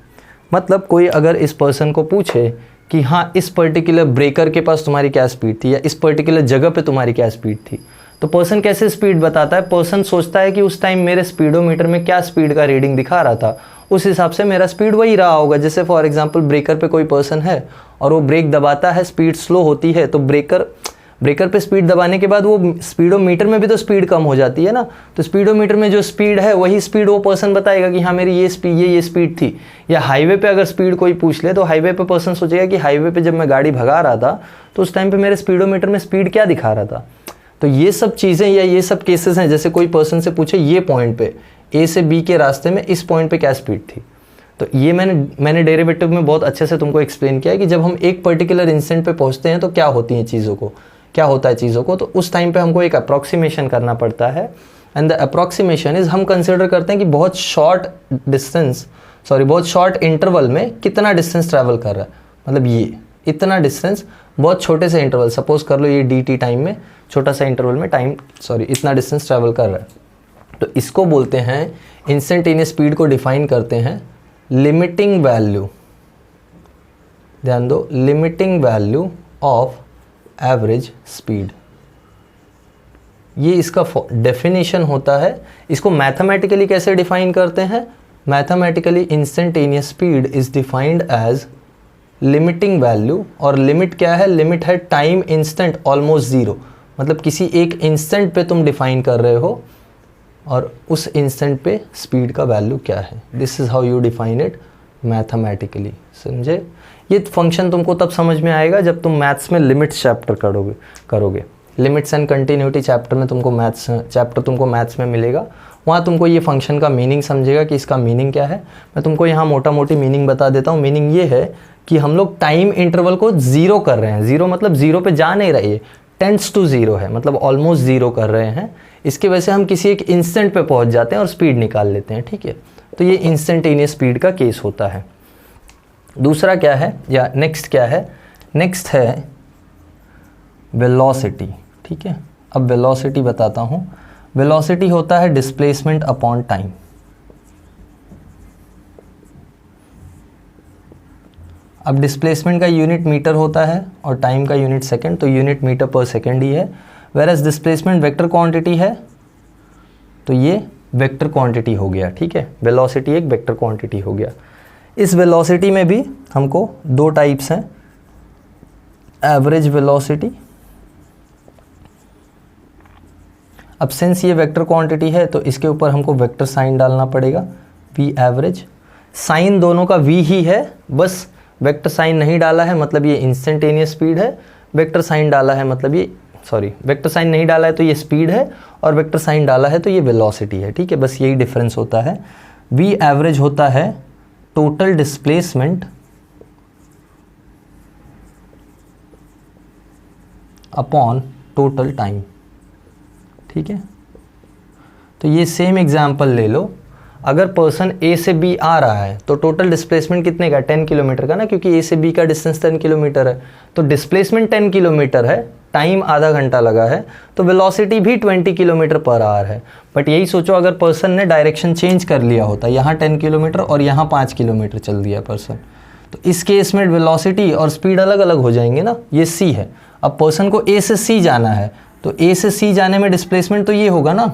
मतलब कोई अगर इस पर्सन को पूछे कि हाँ इस पर्टिकुलर ब्रेकर के पास तुम्हारी क्या स्पीड थी, या इस पर्टिकुलर जगह पे तुम्हारी क्या स्पीड थी, तो पर्सन कैसे स्पीड बताता है? पर्सन सोचता है कि उस टाइम मेरे स्पीडोमीटर में क्या स्पीड का रीडिंग दिखा रहा था, उस हिसाब से मेरा स्पीड वही रहा होगा। जैसे फॉर एग्जांपल ब्रेकर पे कोई पर्सन है और वो ब्रेक दबाता है, स्पीड स्लो होती है, तो ब्रेकर पे स्पीड दबाने के बाद वो स्पीडोमीटर में भी तो स्पीड कम हो जाती है ना, तो स्पीडोमीटर में जो स्पीड है वही स्पीड वो पर्सन बताएगा कि हाँ मेरी ये स्पीड थी। या हाईवे पे अगर स्पीड कोई पूछ ले तो हाईवे पे पर्सन सोचेगा कि हाईवे पे जब मैं गाड़ी भगा रहा था तो उस टाइम पे मेरे स्पीडोमीटर में स्पीड क्या दिखा रहा था। तो ये सब चीज़ें या ये सब केसेस हैं, जैसे कोई पर्सन से पूछे ये पॉइंट पे ए से बी के रास्ते में इस पॉइंट पे क्या स्पीड थी, तो ये मैंने डेरिवेटिव में बहुत अच्छे से तुमको एक्सप्लेन किया है कि जब हम एक पर्टिकुलर इंस्टेंट पे पहुंचते हैं तो क्या होती हैं चीज़ों को, क्या होता है चीज़ों को, तो उस टाइम पे हमको एक अप्रॉक्सीमेशन करना पड़ता है। एंड द अप्रॉक्सीमेशन इज, हम कंसिडर करते हैं कि बहुत शॉर्ट इंटरवल में कितना डिस्टेंस ट्रैवल कर रहा है। मतलब ये इतना डिस्टेंस बहुत छोटे से इंटरवल, सपोज कर लो ये dt टाइम में, छोटा सा इंटरवल में इतना डिस्टेंस ट्रैवल कर रहा है, तो इसको बोलते हैं इंस्टेंटेनियस स्पीड को डिफाइन करते हैं लिमिटिंग वैल्यू, ध्यान दो, limiting value of average speed, ये इसका डेफिनेशन होता है। इसको मैथमेटिकली कैसे डिफाइन करते हैं? Mathematically instantaneous speed is defined as limiting value, और लिमिट क्या है? लिमिट है टाइम इंस्टेंट ऑलमोस्ट ज़ीरो, मतलब किसी एक इंस्टेंट पे तुम डिफाइन कर रहे हो और उस इंस्टेंट पे स्पीड का वैल्यू क्या है। This is how you define it mathematically, समझे? ये फंक्शन तुमको तब समझ में आएगा जब तुम मैथ्स में लिमिट्स चैप्टर करोगे। लिमिट्स एंड कंटिन्यूटी चैप्टर में तुमको मैथ्स में मिलेगा, वहाँ तुमको ये फंक्शन का मीनिंग समझेगा कि इसका मीनिंग क्या है। मैं तुमको यहाँ मोटा मोटी मीनिंग बता देता हूँ। मीनिंग ये है कि हम लोग टाइम इंटरवल को ज़ीरो कर रहे हैं। ज़ीरो मतलब ज़ीरो पे जा नहीं रही है, टेंड्स टू ज़ीरो है, मतलब ऑलमोस्ट ज़ीरो कर रहे हैं। इसकी वजह से हम किसी एक इंस्टेंट पे पहुँच जाते हैं और स्पीड निकाल लेते हैं, ठीक है। तो ये इंस्टेंटेनियस स्पीड का केस होता है। दूसरा क्या है, या नेक्स्ट क्या है? नेक्स्ट है वेलोसिटी, ठीक है। अब वेलोसिटी बताता हूँ। वेलोसिटी होता है डिस्प्लेसमेंट अपॉन टाइम। अब डिस्प्लेसमेंट का यूनिट मीटर होता है और टाइम का यूनिट सेकंड, तो यूनिट मीटर पर सेकंड ही है। वेरएज डिस्प्लेसमेंट वेक्टर क्वांटिटी है, तो ये वेक्टर क्वांटिटी हो गया, ठीक है। वेलोसिटी एक वेक्टर क्वांटिटी हो गया। इस वेलोसिटी में भी हमको दो टाइप्स हैं, एवरेज वेलोसिटी। अब सिंस ये वेक्टर क्वांटिटी है तो इसके ऊपर हमको वेक्टर साइन डालना पड़ेगा, वी एवरेज। साइन दोनों का वी ही है, बस वेक्टर साइन नहीं डाला है मतलब ये इंस्टेंटेनियस स्पीड है, वेक्टर साइन डाला है मतलब ये वेक्टर साइन नहीं डाला है तो ये स्पीड है, और वेक्टर साइन डाला है तो ये वेलोसिटी है, ठीक है। बस यही डिफरेंस होता है। वी एवरेज होता है total displacement upon total time, ठीक है। तो ये सेम एग्जाम्पल ले लो। अगर पर्सन ए से बी आ रहा है तो टोटल डिस्प्लेसमेंट कितने का? 10 किलोमीटर का ना, क्योंकि ए से बी का डिस्टेंस 10 किलोमीटर है। तो डिस्प्लेसमेंट 10 किलोमीटर है, टाइम आधा घंटा लगा है, तो वेलोसिटी भी 20 किलोमीटर पर आवर है। बट यही सोचो अगर पर्सन ने डायरेक्शन चेंज कर लिया होता, यहाँ 10 किलोमीटर और यहाँ 5 किलोमीटर चल दिया पर्सन, तो इस केस में वेलोसिटी और स्पीड अलग अलग हो जाएंगे ना। ये सी है, अब पर्सन को ए से सी जाना है, तो ए से सी जाने में डिस्प्लेसमेंट तो ये होगा ना,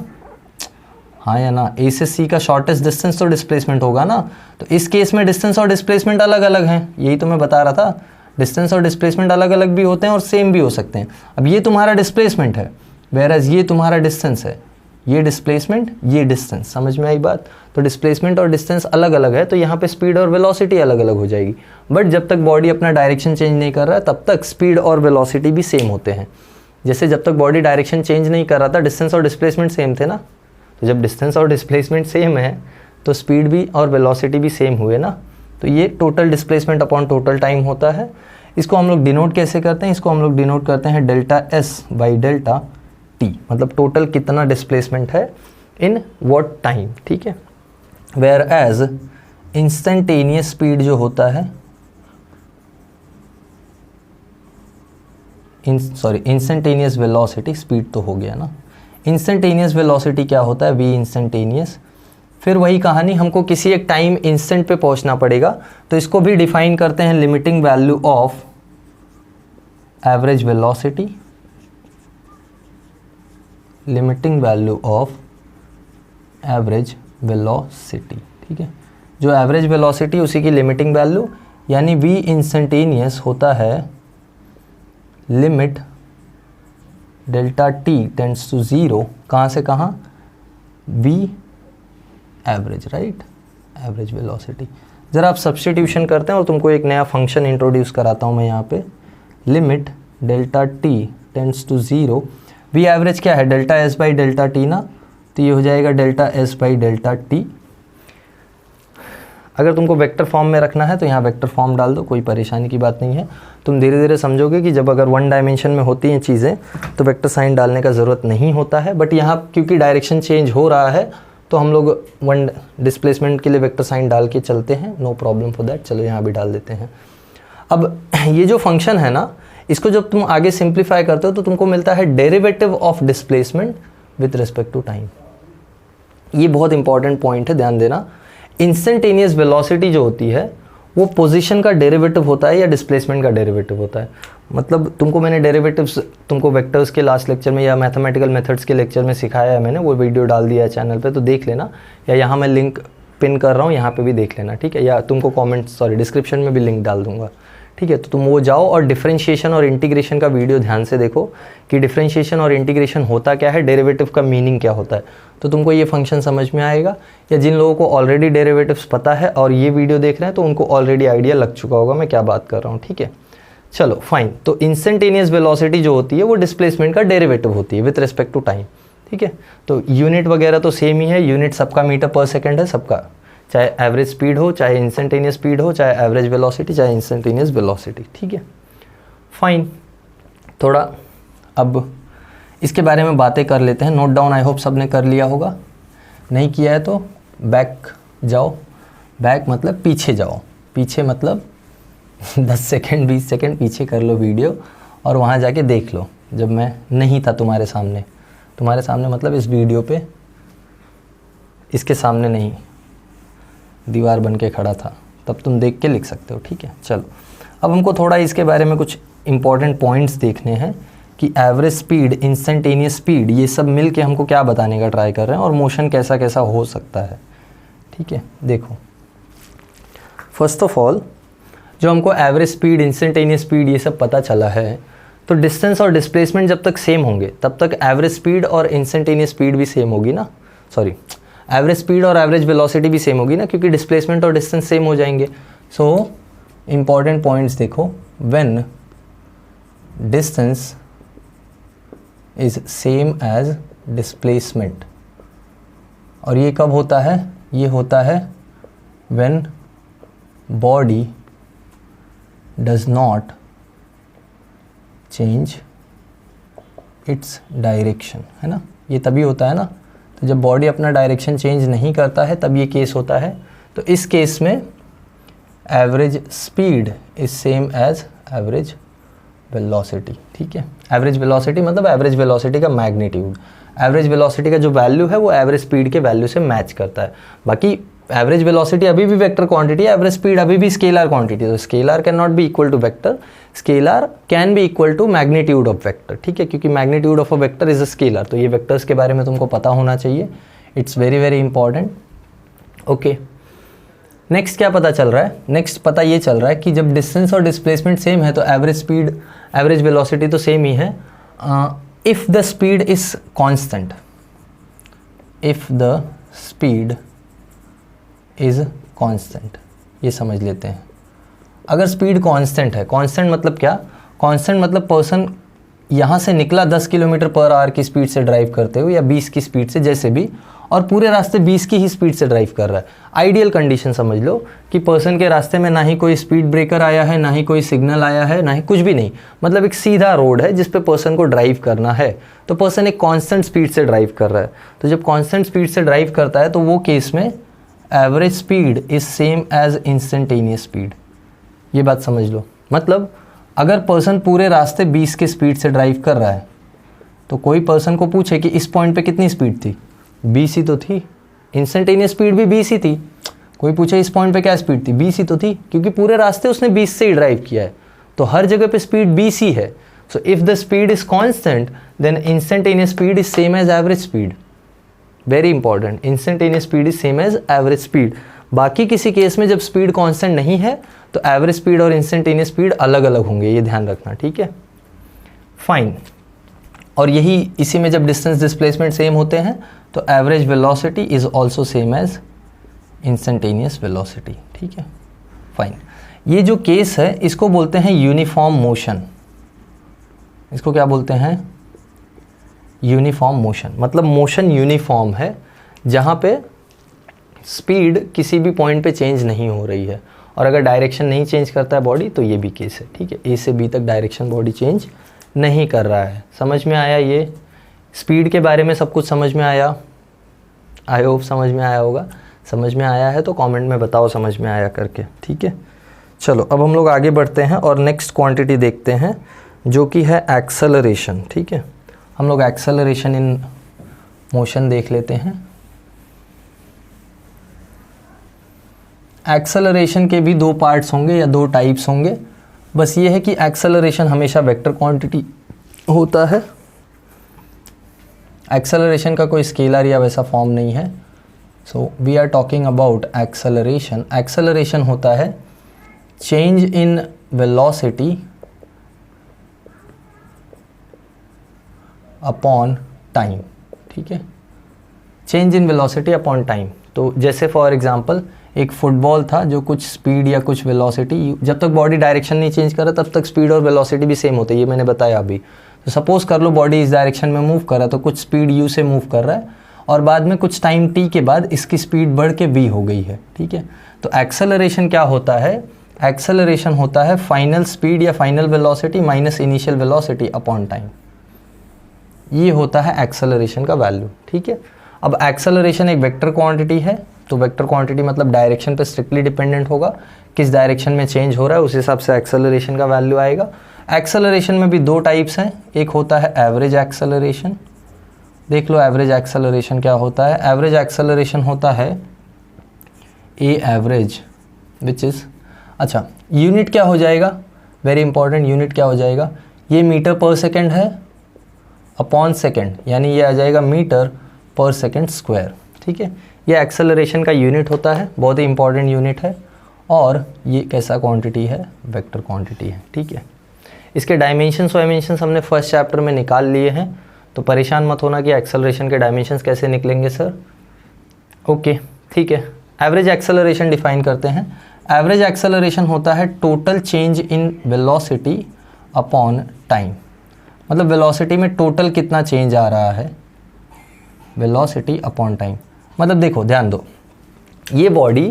हाँ या ना? ए से सी का शॉर्टेस्ट डिस्टेंस तो डिस्प्लेसमेंट होगा ना। तो इस केस में डिस्टेंस और डिस्प्लेसमेंट अलग अलग हैं, यही तो मैं बता रहा था। डिस्टेंस और डिस्प्लेसमेंट अलग अलग भी होते हैं और सेम भी हो सकते हैं। अब ये तुम्हारा डिस्प्लेसमेंट है, वेरएज ये तुम्हारा डिस्टेंस है, ये डिस्प्लेसमेंट, ये डिस्टेंस। समझ में आई बात? तो डिस्प्लेसमेंट और डिस्टेंस अलग अलग है, तो यहाँ पे स्पीड और वेलोसिटी अलग अलग हो जाएगी। बट जब तक बॉडी अपना डायरेक्शन चेंज नहीं कर रहा है तब तक स्पीड और वेलोसिटी भी सेम होते हैं। जैसे जब तक बॉडी डायरेक्शन चेंज नहीं कर रहा था डिस्टेंस और डिस्प्लेसमेंट सेम थे ना, तो जब डिस्टेंस और डिस्प्लेसमेंट सेम है तो स्पीड भी और वेलोसिटी भी सेम हुए ना। तो ये total displacement upon total time होता है। इसको हम लोग डिनोट कैसे करते हैं? इसको हम लोग डिनोट करते हैं delta s by delta T, मतलब टोटल कितना डिस्प्लेसमेंट है इन व्हाट टाइम, ठीक है। वेयर एज इंस्टेंटेनियस स्पीड जो होता है, इंस्टेंटेनियस वेलोसिटी, स्पीड तो हो गया ना। इंस्टेंटेनियस वेलोसिटी क्या होता है? V instantaneous. फिर वही कहानी, हमको किसी एक टाइम इंस्टेंट पे पहुंचना पड़ेगा, तो इसको भी डिफाइन करते हैं limiting value of average velocity, limiting value of average velocity, ठीक है। जो एवरेज वेलोसिटी उसी की लिमिटिंग वैल्यू, यानी वी इंस्टेंटेनियस होता है limit delta t tends to zero, कहाँ से कहाँ? V average, right, average velocity. ज़रा आप सब्स्टिट्यूशन करते हैं और तुमको एक नया फंक्शन इंट्रोड्यूस कराता हूँ मैं यहाँ पे। Limit delta t tends to zero, v average क्या है? Delta s by delta t ना, तो ये हो जाएगा delta s by delta t. अगर तुमको वेक्टर फॉर्म में रखना है तो यहाँ वेक्टर फॉर्म डाल दो, कोई परेशानी की बात नहीं है। तुम धीरे धीरे समझोगे कि जब अगर वन डायमेंशन में होती हैं चीज़ें तो वेक्टर साइन डालने का ज़रूरत नहीं होता है। बट यहाँ क्योंकि डायरेक्शन चेंज हो रहा है तो हम लोग वन डिस्प्लेसमेंट के लिए वेक्टर साइन डाल के चलते हैं, नो प्रॉब्लम फॉर दैट। चलो यहाँ भी डाल देते हैं। अब ये जो फंक्शन है ना, इसको जब तुम आगे सिंप्लीफाई करते हो तो तुमको मिलता है derivative of displacement with respect to time. ये बहुत इंपॉर्टेंट पॉइंट है, ध्यान देना। इंस्टेंटेनियस वेलोसिटी जो होती है वो पोजीशन का डेरिवेटिव होता है या डिस्प्लेसमेंट का डेरिवेटिव होता है। मतलब तुमको मैंने डेरिवेटिव्स तुमको वेक्टर्स के लास्ट लेक्चर में या मैथमेटिकल मेथड्स के लेक्चर में सिखाया है मैंने, वो वीडियो डाल दिया है चैनल पे, तो देख लेना, या यहाँ मैं लिंक पिन कर रहा हूँ, यहाँ पे भी देख लेना, ठीक है, या तुमको डिस्क्रिप्शन में भी लिंक डाल दूंगा, ठीक है। तो तुम वो जाओ और डिफरेंशिएशन और इंटीग्रेशन का वीडियो ध्यान से देखो कि डिफरेंशिएशन और इंटीग्रेशन होता क्या है, डेरिवेटिव का मीनिंग क्या होता है, तो तुमको ये फंक्शन समझ में आएगा। या जिन लोगों को ऑलरेडी डेरिवेटिव्स पता है और ये वीडियो देख रहे हैं तो उनको ऑलरेडी आइडिया लग चुका होगा मैं क्या बात कर रहा हूँ, ठीक है। चलो फाइन, तो इंस्टेंटेनियस वेलोसिटी जो होती है वो डिस्प्लेसमेंट का डेरिवेटिव होती है विथ रिस्पेक्ट टू टाइम, ठीक है। तो यूनिट वगैरह तो सेम ही है, यूनिट सबका मीटर पर सेकेंड है सबका, चाहे एवरेज स्पीड हो, चाहे इंस्टेंटेनियस स्पीड हो, चाहे एवरेज वेलोसिटी, चाहे इंस्टेंटेनियस वेलोसिटी, ठीक है। फाइन, थोड़ा अब इसके बारे में बातें कर लेते हैं। नोट डाउन आई होप सब ने कर लिया होगा, नहीं किया है तो बैक जाओ, बैक मतलब पीछे जाओ, पीछे मतलब 10 सेकेंड 20 सेकेंड पीछे कर लो वीडियो और वहाँ जाके देख लो जब मैं नहीं था तुम्हारे सामने मतलब इस वीडियो पे, इसके सामने नहीं, दीवार बन के खड़ा था, तब तुम देख के लिख सकते हो, ठीक है। चलो अब हमको थोड़ा इसके बारे में कुछ इंपॉर्टेंट पॉइंट्स देखने हैं कि एवरेज स्पीड, इंस्टेंटेनियस स्पीड, ये सब मिल के हमको क्या बताने का ट्राई कर रहे हैं और मोशन कैसा कैसा हो सकता है, ठीक है। देखो फर्स्ट ऑफ ऑल जो हमको एवरेज स्पीड, इंस्टेंटेनियस स्पीड ये सब पता चला है, तो डिस्टेंस और डिस्प्लेसमेंट जब तक सेम होंगे तब तक एवरेज स्पीड और इंस्टेंटेनियस स्पीड भी सेम होगी ना, सॉरी एवरेज स्पीड और एवरेज वेलोसिटी भी सेम होगी ना, क्योंकि डिस्प्लेसमेंट और डिस्टेंस सेम हो जाएंगे। सो इंपॉर्टेंट पॉइंट्स देखो, when distance is same as displacement, और ये कब होता है, ये होता है when body does not change its direction, है ना, ये तभी होता है ना। तो जब बॉडी अपना डायरेक्शन चेंज नहीं करता है तब ये केस होता है। तो इस केस में average speed is same as average velocity, ठीक है। एवरेज वेलोसिटी मतलब एवरेज वेलोसिटी का मैग्नीट्यूड, एवरेज वेलोसिटी का जो वैल्यू है वो एवरेज स्पीड के वैल्यू से मैच करता है। बाकी एवरेज वेलोसिटी अभी भी वेक्टर क्वांटिटी है, एवरेज स्पीड अभी भी स्केलर क्वांटिटी है, तो scalar can not be equal to vector, scalar can be equal to magnitude of vector, ठीक है, क्योंकि magnitude of a vector is a scalar. तो ये वेक्टर्स के बारे में तुमको पता होना चाहिए, it's very very important, okay. Next क्या पता चल रहा है, नेक्स्ट पता ये चल रहा है कि जब डिस्टेंस और डिस्प्लेसमेंट सेम है तो एवरेज स्पीड, एवरेज वेलोसिटी तो सेम ही है। If the speed is constant, if the speed is constant, ये समझ लेते हैं। अगर स्पीड कांस्टेंट है, कांस्टेंट मतलब क्या, कांस्टेंट मतलब पर्सन यहाँ से निकला 10 किलोमीटर पर आवर की स्पीड से ड्राइव करते हुए या 20 की स्पीड से जैसे भी, और पूरे रास्ते 20 की ही स्पीड से ड्राइव कर रहा है। आइडियल कंडीशन समझ लो कि पर्सन के रास्ते में ना ही कोई स्पीड ब्रेकर आया है, ना ही कोई सिग्नल आया है, ना ही कुछ भी नहीं, मतलब एक सीधा रोड है जिस पे पर्सन को ड्राइव करना है। तो पर्सन एक कांस्टेंट स्पीड से ड्राइव कर रहा है। तो जब कांस्टेंट स्पीड से ड्राइव करता है तो वो केस में average speed is same as instantaneous speed, ये बात समझ लो। मतलब अगर पर्सन पूरे रास्ते 20 के स्पीड से ड्राइव कर रहा है तो कोई पर्सन को पूछे कि इस पॉइंट पे कितनी स्पीड थी, 20 ही तो थी, इंस्टेंटेनियस स्पीड भी 20 ही थी। कोई पूछे इस पॉइंट पे क्या स्पीड थी, 20 ही तो थी, क्योंकि पूरे रास्ते उसने 20 से ही ड्राइव किया है, तो हर जगह पे स्पीड 20 ही है। So if the speed is constant then instantaneous speed is same as average speed, very important, instantaneous speed is same as average speed. बाकी किसी केस में जब स्पीड कांस्टेंट नहीं है तो एवरेज स्पीड और इंस्टेंटेनियस स्पीड अलग अलग होंगे, ये ध्यान रखना, ठीक है, फाइन। और यही इसी में जब डिस्टेंस डिस्प्लेसमेंट सेम होते हैं तो average velocity is also same as instantaneous velocity, ठीक है, फाइन। ये जो केस है इसको बोलते हैं यूनिफॉर्म मोशन, इसको क्या बोलते हैं, यूनिफॉर्म मोशन। मतलब मोशन यूनिफॉर्म है जहाँ पे स्पीड किसी भी पॉइंट पे चेंज नहीं हो रही है, और अगर डायरेक्शन नहीं चेंज करता है बॉडी तो ये भी केस है, ठीक है, ए से बी तक डायरेक्शन बॉडी चेंज नहीं कर रहा है। समझ में आया, ये स्पीड के बारे में सब कुछ समझ में आया, आई होप समझ में आया होगा। समझ में आया है तो कमेंट में बताओ समझ में आया करके, ठीक है। चलो अब हम लोग आगे बढ़ते हैं और नेक्स्ट क्वांटिटी देखते हैं जो कि है एक्सेलरेशन, ठीक है। हम लोग एक्सेलरेशन इन मोशन देख लेते हैं। एक्सेलरेशन के भी दो पार्ट्स होंगे या दो टाइप्स होंगे, बस ये है कि एक्सेलरेशन हमेशा वेक्टर क्वांटिटी होता है, एक्सेलरेशन का कोई स्केलर या वैसा फॉर्म नहीं है। So we are talking about acceleration. Acceleration होता है change in velocity upon time, ठीक है, change in velocity upon time. तो जैसे फॉर एग्जांपल एक फुटबॉल था जो कुछ स्पीड या कुछ वेलोसिटी, जब तक बॉडी डायरेक्शन नहीं चेंज कर रहा तब तक स्पीड और वेलोसिटी भी सेम होती है, ये मैंने बताया अभी। तो सपोज कर लो बॉडी इस डायरेक्शन में मूव कर रहा है, तो कुछ स्पीड u से मूव कर रहा है और बाद में कुछ टाइम t के बाद इसकी स्पीड बढ़ के v हो गई है, ठीक है। तो एक्सेलरेशन क्या होता है, एक्सेलरेशन होता है फाइनल स्पीड या final velocity minus initial velocity upon time, ये होता है एक्सेलरेशन का वैल्यू, ठीक है। अब एक्सेलरेशन एक वेक्टर क्वांटिटी है, तो वेक्टर क्वांटिटी मतलब डायरेक्शन पे स्ट्रिक्टली डिपेंडेंट होगा, किस डायरेक्शन में चेंज हो रहा है उस हिसाब से एक्सेलरेशन का वैल्यू आएगा। एक्सेलरेशन में भी दो टाइप्स हैं, एक होता है एवरेज एक्सेलरेशन। देख लो एवरेज एक्सेलरेशन क्या होता है। एवरेज एक्सेलरेशन होता है ए एवरेज विच इज़, अच्छा यूनिट क्या हो जाएगा, वेरी इंपॉर्टेंट, यूनिट क्या हो जाएगा, ये मीटर पर सेकेंड है अपॉन सेकेंड, यानी ये आ जाएगा मीटर पर सेकेंड स्क्वायर, ठीक है। ये एक्सेलरेशन का यूनिट होता है, बहुत ही इंपॉर्टेंट यूनिट है, और ये कैसा क्वांटिटी है, वेक्टर क्वांटिटी है, ठीक है। इसके डायमेंशंस वायमेंशंस हमने फर्स्ट चैप्टर में निकाल लिए हैं, तो परेशान मत होना कि एक्सेलरेशन के डायमेंशंस कैसे निकलेंगे सर। ओके ठीक है, एवरेज एक्सेलरेशन डिफाइन करते हैं। एवरेज एक्सेलरेशन होता है total change in velocity upon time, मतलब वेलोसिटी में टोटल कितना चेंज आ रहा है, वेलोसिटी अपॉन टाइम। मतलब देखो ध्यान दो, ये बॉडी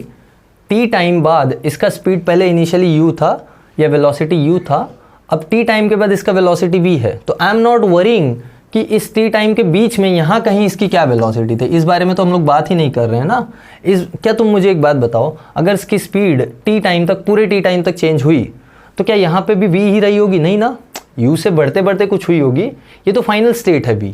टी टाइम बाद इसका स्पीड पहले इनिशियली u था या वेलोसिटी u था, अब टी टाइम के बाद इसका वेलोसिटी v है, तो आई एम नॉट वरिंग कि इस टी टाइम के बीच में यहाँ कहीं इसकी क्या वेलोसिटी थी, इस बारे में तो हम लोग बात ही नहीं कर रहे हैं ना। क्या तुम मुझे एक बात बताओ, अगर इसकी स्पीड टी टाइम तक, पूरे टी टाइम तक चेंज हुई तो क्या यहाँ पे भी v ही रही होगी, नहीं ना, u से बढ़ते बढ़ते कुछ हुई होगी, ये तो फाइनल स्टेट है v।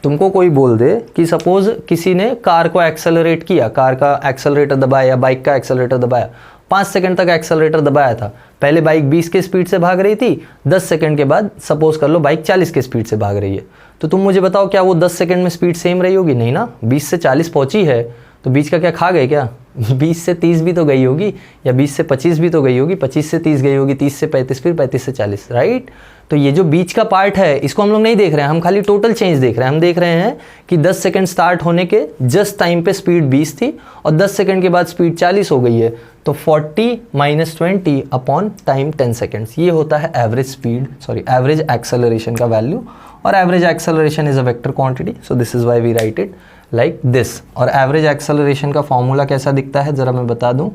तुमको कोई बोल दे कि सपोज किसी ने कार को एक्सेलरेट किया, कार का एक्सेलरेटर दबाया या बाइक का एक्सेलरेटर दबाया, 5 सेकंड तक एक्सेलरेटर दबाया था, पहले बाइक 20 के स्पीड से भाग रही थी, 10 सेकंड के बाद सपोज कर लो बाइक 40 के स्पीड से भाग रही है, तो तुम मुझे बताओ क्या वो 10 सेकंड में स्पीड सेम रही होगी, नहीं ना। 20 से 40 पहुंची है तो बीच का क्या खा गए क्या, 20 से 30 भी तो गई होगी, या 20 से 25 भी तो गई होगी, 25 से 30 गई होगी, 30 से 35, फिर 35 से 40, राइट। तो ये जो बीच का पार्ट है इसको हम लोग नहीं देख रहे हैं, हम खाली टोटल चेंज देख रहे हैं। हम देख रहे हैं कि 10 सेकंड स्टार्ट होने के जस्ट टाइम पे स्पीड 20 थी और 10 सेकंड के बाद स्पीड 40 हो गई है, तो 40 माइनस 20 अपॉन टाइम 10 सेकंड्स, ये होता है average speed, sorry average acceleration का वैल्यू। और average acceleration is a vector quantity, so this is why we write it like this. और एवरेज एक्सेलरेशन का फॉर्मूला कैसा दिखता है जरा मैं बता दूं,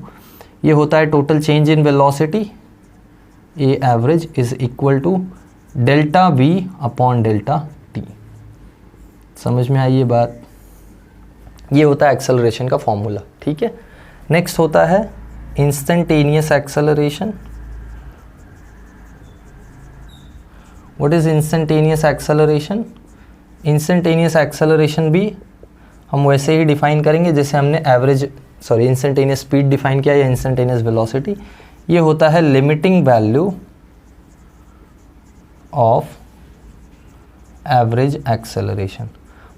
ये होता है total change in velocity, a average is equal to delta v upon delta t। समझ में आई ये बात, ये होता है एक्सेलरेशन का फॉर्मूला, ठीक है। नेक्स्ट होता है instantaneous acceleration. What is instantaneous acceleration, instantaneous acceleration भी हम वैसे ही डिफाइन करेंगे जैसे हमने average, sorry instantaneous speed define किया या इंस्टेंटेनियस वेलोसिटी। ये होता है limiting value of average acceleration.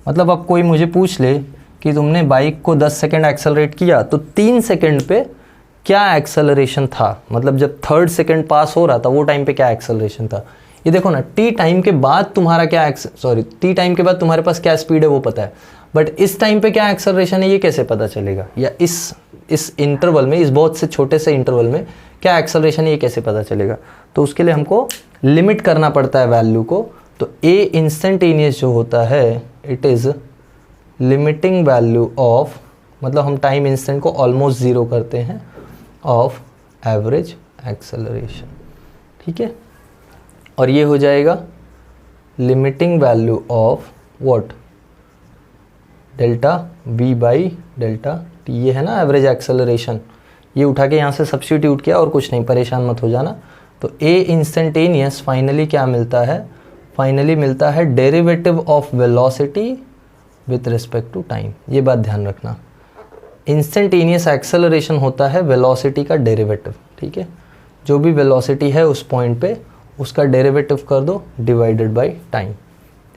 मतलब अब कोई मुझे पूछ ले कि तुमने बाइक को 10 सेकंड एक्सेलरेट किया तो 3 सेकंड पे क्या एक्सेलरेशन था, मतलब जब 3rd सेकंड पास हो रहा था वो टाइम पे क्या एक्सेलरेशन था। ये देखो ना, टी टाइम के बाद तुम्हारा क्या टी टाइम के बाद तुम्हारे पास क्या स्पीड है वो पता है, बट इस टाइम पे क्या एक्सेलरेशन है ये कैसे पता चलेगा, या इस इंटरवल में, इस बहुत से छोटे से इंटरवल में क्या एक्सेलरेशन है ये कैसे पता चलेगा। तो उसके लिए हमको लिमिट करना पड़ता है वैल्यू को। तो ए इंस्टेंटेनियस जो होता है it is limiting value of, मतलब हम टाइम इंस्टेंट को ऑलमोस्ट ज़ीरो करते हैं, ऑफ एवरेज एक्सेलरेशन, ठीक है। और ये हो जाएगा limiting value of what, delta v by delta t, ये है ना एवरेज एक्सेलरेशन। ये उठा के यहाँ से सब्स्टिट्यूट किया और कुछ नहीं, परेशान मत हो जाना। तो ए इंस्टेंटेनियस फाइनली क्या मिलता है, फाइनली मिलता है derivative of velocity with respect to time. ये बात ध्यान रखना, इंस्टेंटेनियस एक्सेलरेशन होता है वेलोसिटी का डेरिवेटिव, ठीक है। जो भी वेलोसिटी है उस पॉइंट पे उसका डेरिवेटिव कर दो डिवाइडेड बाय टाइम,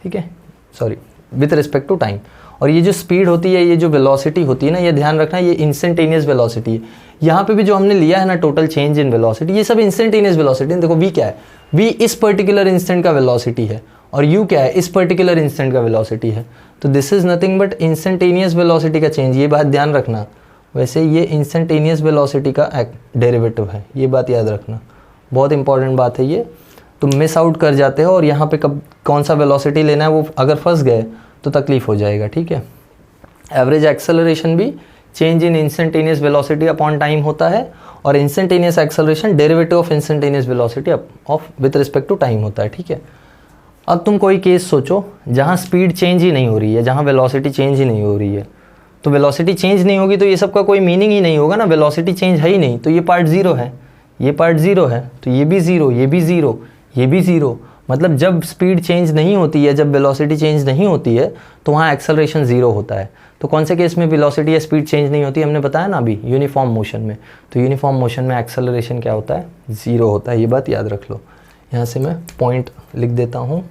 ठीक है, sorry with respect to time. और ये जो स्पीड होती है, ये जो वेलोसिटी होती है ना, ये ध्यान रखना ये इंस्टेंटेनियस वेलोसिटी है। यहाँ पे भी जो हमने लिया है ना टोटल चेंज इन वेलोसिटी, ये सब इंस्टेंटेनियस वेलोसिटी। देखो v क्या है, v इस पर्टिकुलर इंस्टेंट का वेलोसिटी है और u क्या है, इस पर्टिकुलर इंस्टेंट का वेलोसिटी है। तो this is nothing but instantaneous velocity का चेंज, ये बात ध्यान रखना। वैसे ये इंस्टेंटेनियस वेलोसिटी का डेरिवेटिव है, ये बात याद रखना, बहुत इंपॉर्टेंट बात है ये। तुम मिस आउट कर जाते हो और यहाँ पे कब कौन सा वेलोसिटी लेना है वो अगर फंस गए तो तकलीफ हो जाएगा, ठीक है। एवरेज एक्सेलरेशन भी change in instantaneous velocity upon time होता है और instantaneous acceleration derivative of instantaneous velocity of with respect to time होता है, ठीक है। अब तुम कोई केस सोचो जहाँ स्पीड चेंज ही नहीं हो रही है, जहाँ वेलोसिटी चेंज ही नहीं हो रही है। तो वेलोसिटी चेंज नहीं होगी तो ये सब का कोई मीनिंग ही नहीं होगा ना, वेलोसिटी चेंज है ही नहीं, तो ये पार्ट ज़ीरो है, ये पार्ट ज़ीरो है, तो ये भी ज़ीरो, ये भी ज़ीरो, ये भी ज़ीरो। मतलब जब स्पीड चेंज नहीं होती है, जब वेलोसिटी चेंज नहीं होती है तो वहाँ एक्सेलरेशन ज़ीरो होता है। तो कौन से केस में वेलोसिटी या स्पीड चेंज नहीं होती, हमने बताया ना अभी, यूनिफॉर्म मोशन में। तो यूनिफॉर्म मोशन में एक्सेलरेशन क्या होता है, ज़ीरो होता है, ये बात याद रख लो। यहाँ से मैं पॉइंट लिख देता हूँ,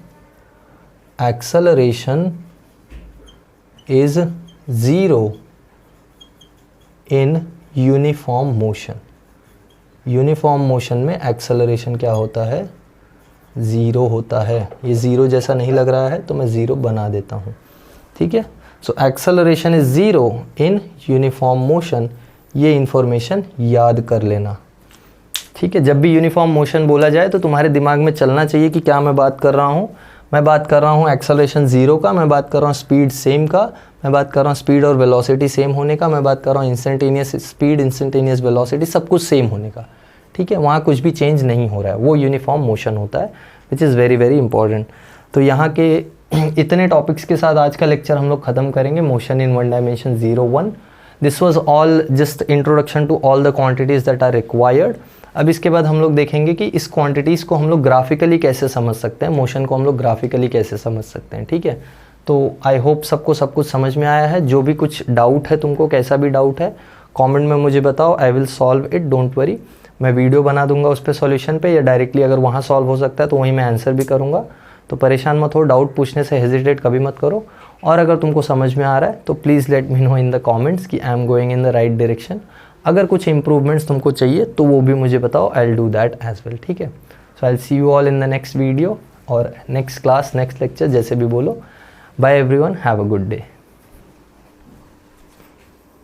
acceleration is zero in uniform motion. Uniform motion में एक्सेलरेशन क्या होता है, ज़ीरो होता है। ये ज़ीरो जैसा नहीं लग रहा है तो मैं ज़ीरो बना देता हूँ, ठीक है। So acceleration is zero in uniform motion, ये इन्फॉर्मेशन याद कर लेना, ठीक है। जब भी यूनिफॉर्म मोशन बोला जाए तो तुम्हारे दिमाग में चलना चाहिए कि क्या मैं बात कर रहा हूँ। मैं बात कर रहा हूँ एक्सेलरेशन ज़ीरो का, मैं बात कर रहा हूँ स्पीड सेम का, मैं बात कर रहा हूँ स्पीड और वेलोसिटी सेम होने का, मैं बात कर रहा हूँ इंस्टेंटेनियस स्पीड, इंस्टेंटेनियस वेलोसिटी, सब कुछ सेम होने का, ठीक है। वहाँ कुछ भी चेंज नहीं हो रहा है, वो यूनिफॉर्म मोशन होता है, which is very very important. तो यहाँ के इतने टॉपिक्स के साथ आज का लेक्चर हम लोग ख़त्म करेंगे, motion in one dimension 01। This was all just introduction to all the quantities that are required. अब इसके बाद हम लोग देखेंगे कि इस क्वांटिटीज़ को हम लोग ग्राफिकली कैसे समझ सकते हैं, मोशन को हम लोग ग्राफिकली कैसे समझ सकते हैं, ठीक है। तो आई होप सबको सब कुछ समझ में आया है। जो भी कुछ डाउट है तुमको, कैसा भी डाउट है, कमेंट में मुझे बताओ, I will solve it, don't worry. मैं वीडियो बना दूंगा उस पर सॉल्यूशन पे, या डायरेक्टली अगर वहाँ सॉल्व हो सकता है तो वहीं मैं आंसर भी करूँगा। तो परेशान मत हो, डाउट पूछने से हेजिटेट कभी मत करो। और अगर तुमको समझ में आ रहा है तो please let me know in the comments कि I am going in the right direction. अगर कुछ इंप्रूवमेंट्स तुमको चाहिए तो वो भी मुझे बताओ, I will do that as well, ठीक है। So I will see you all in the next video और नेक्स्ट क्लास, नेक्स्ट लेक्चर, जैसे भी बोलो। Bye everyone, have a good day.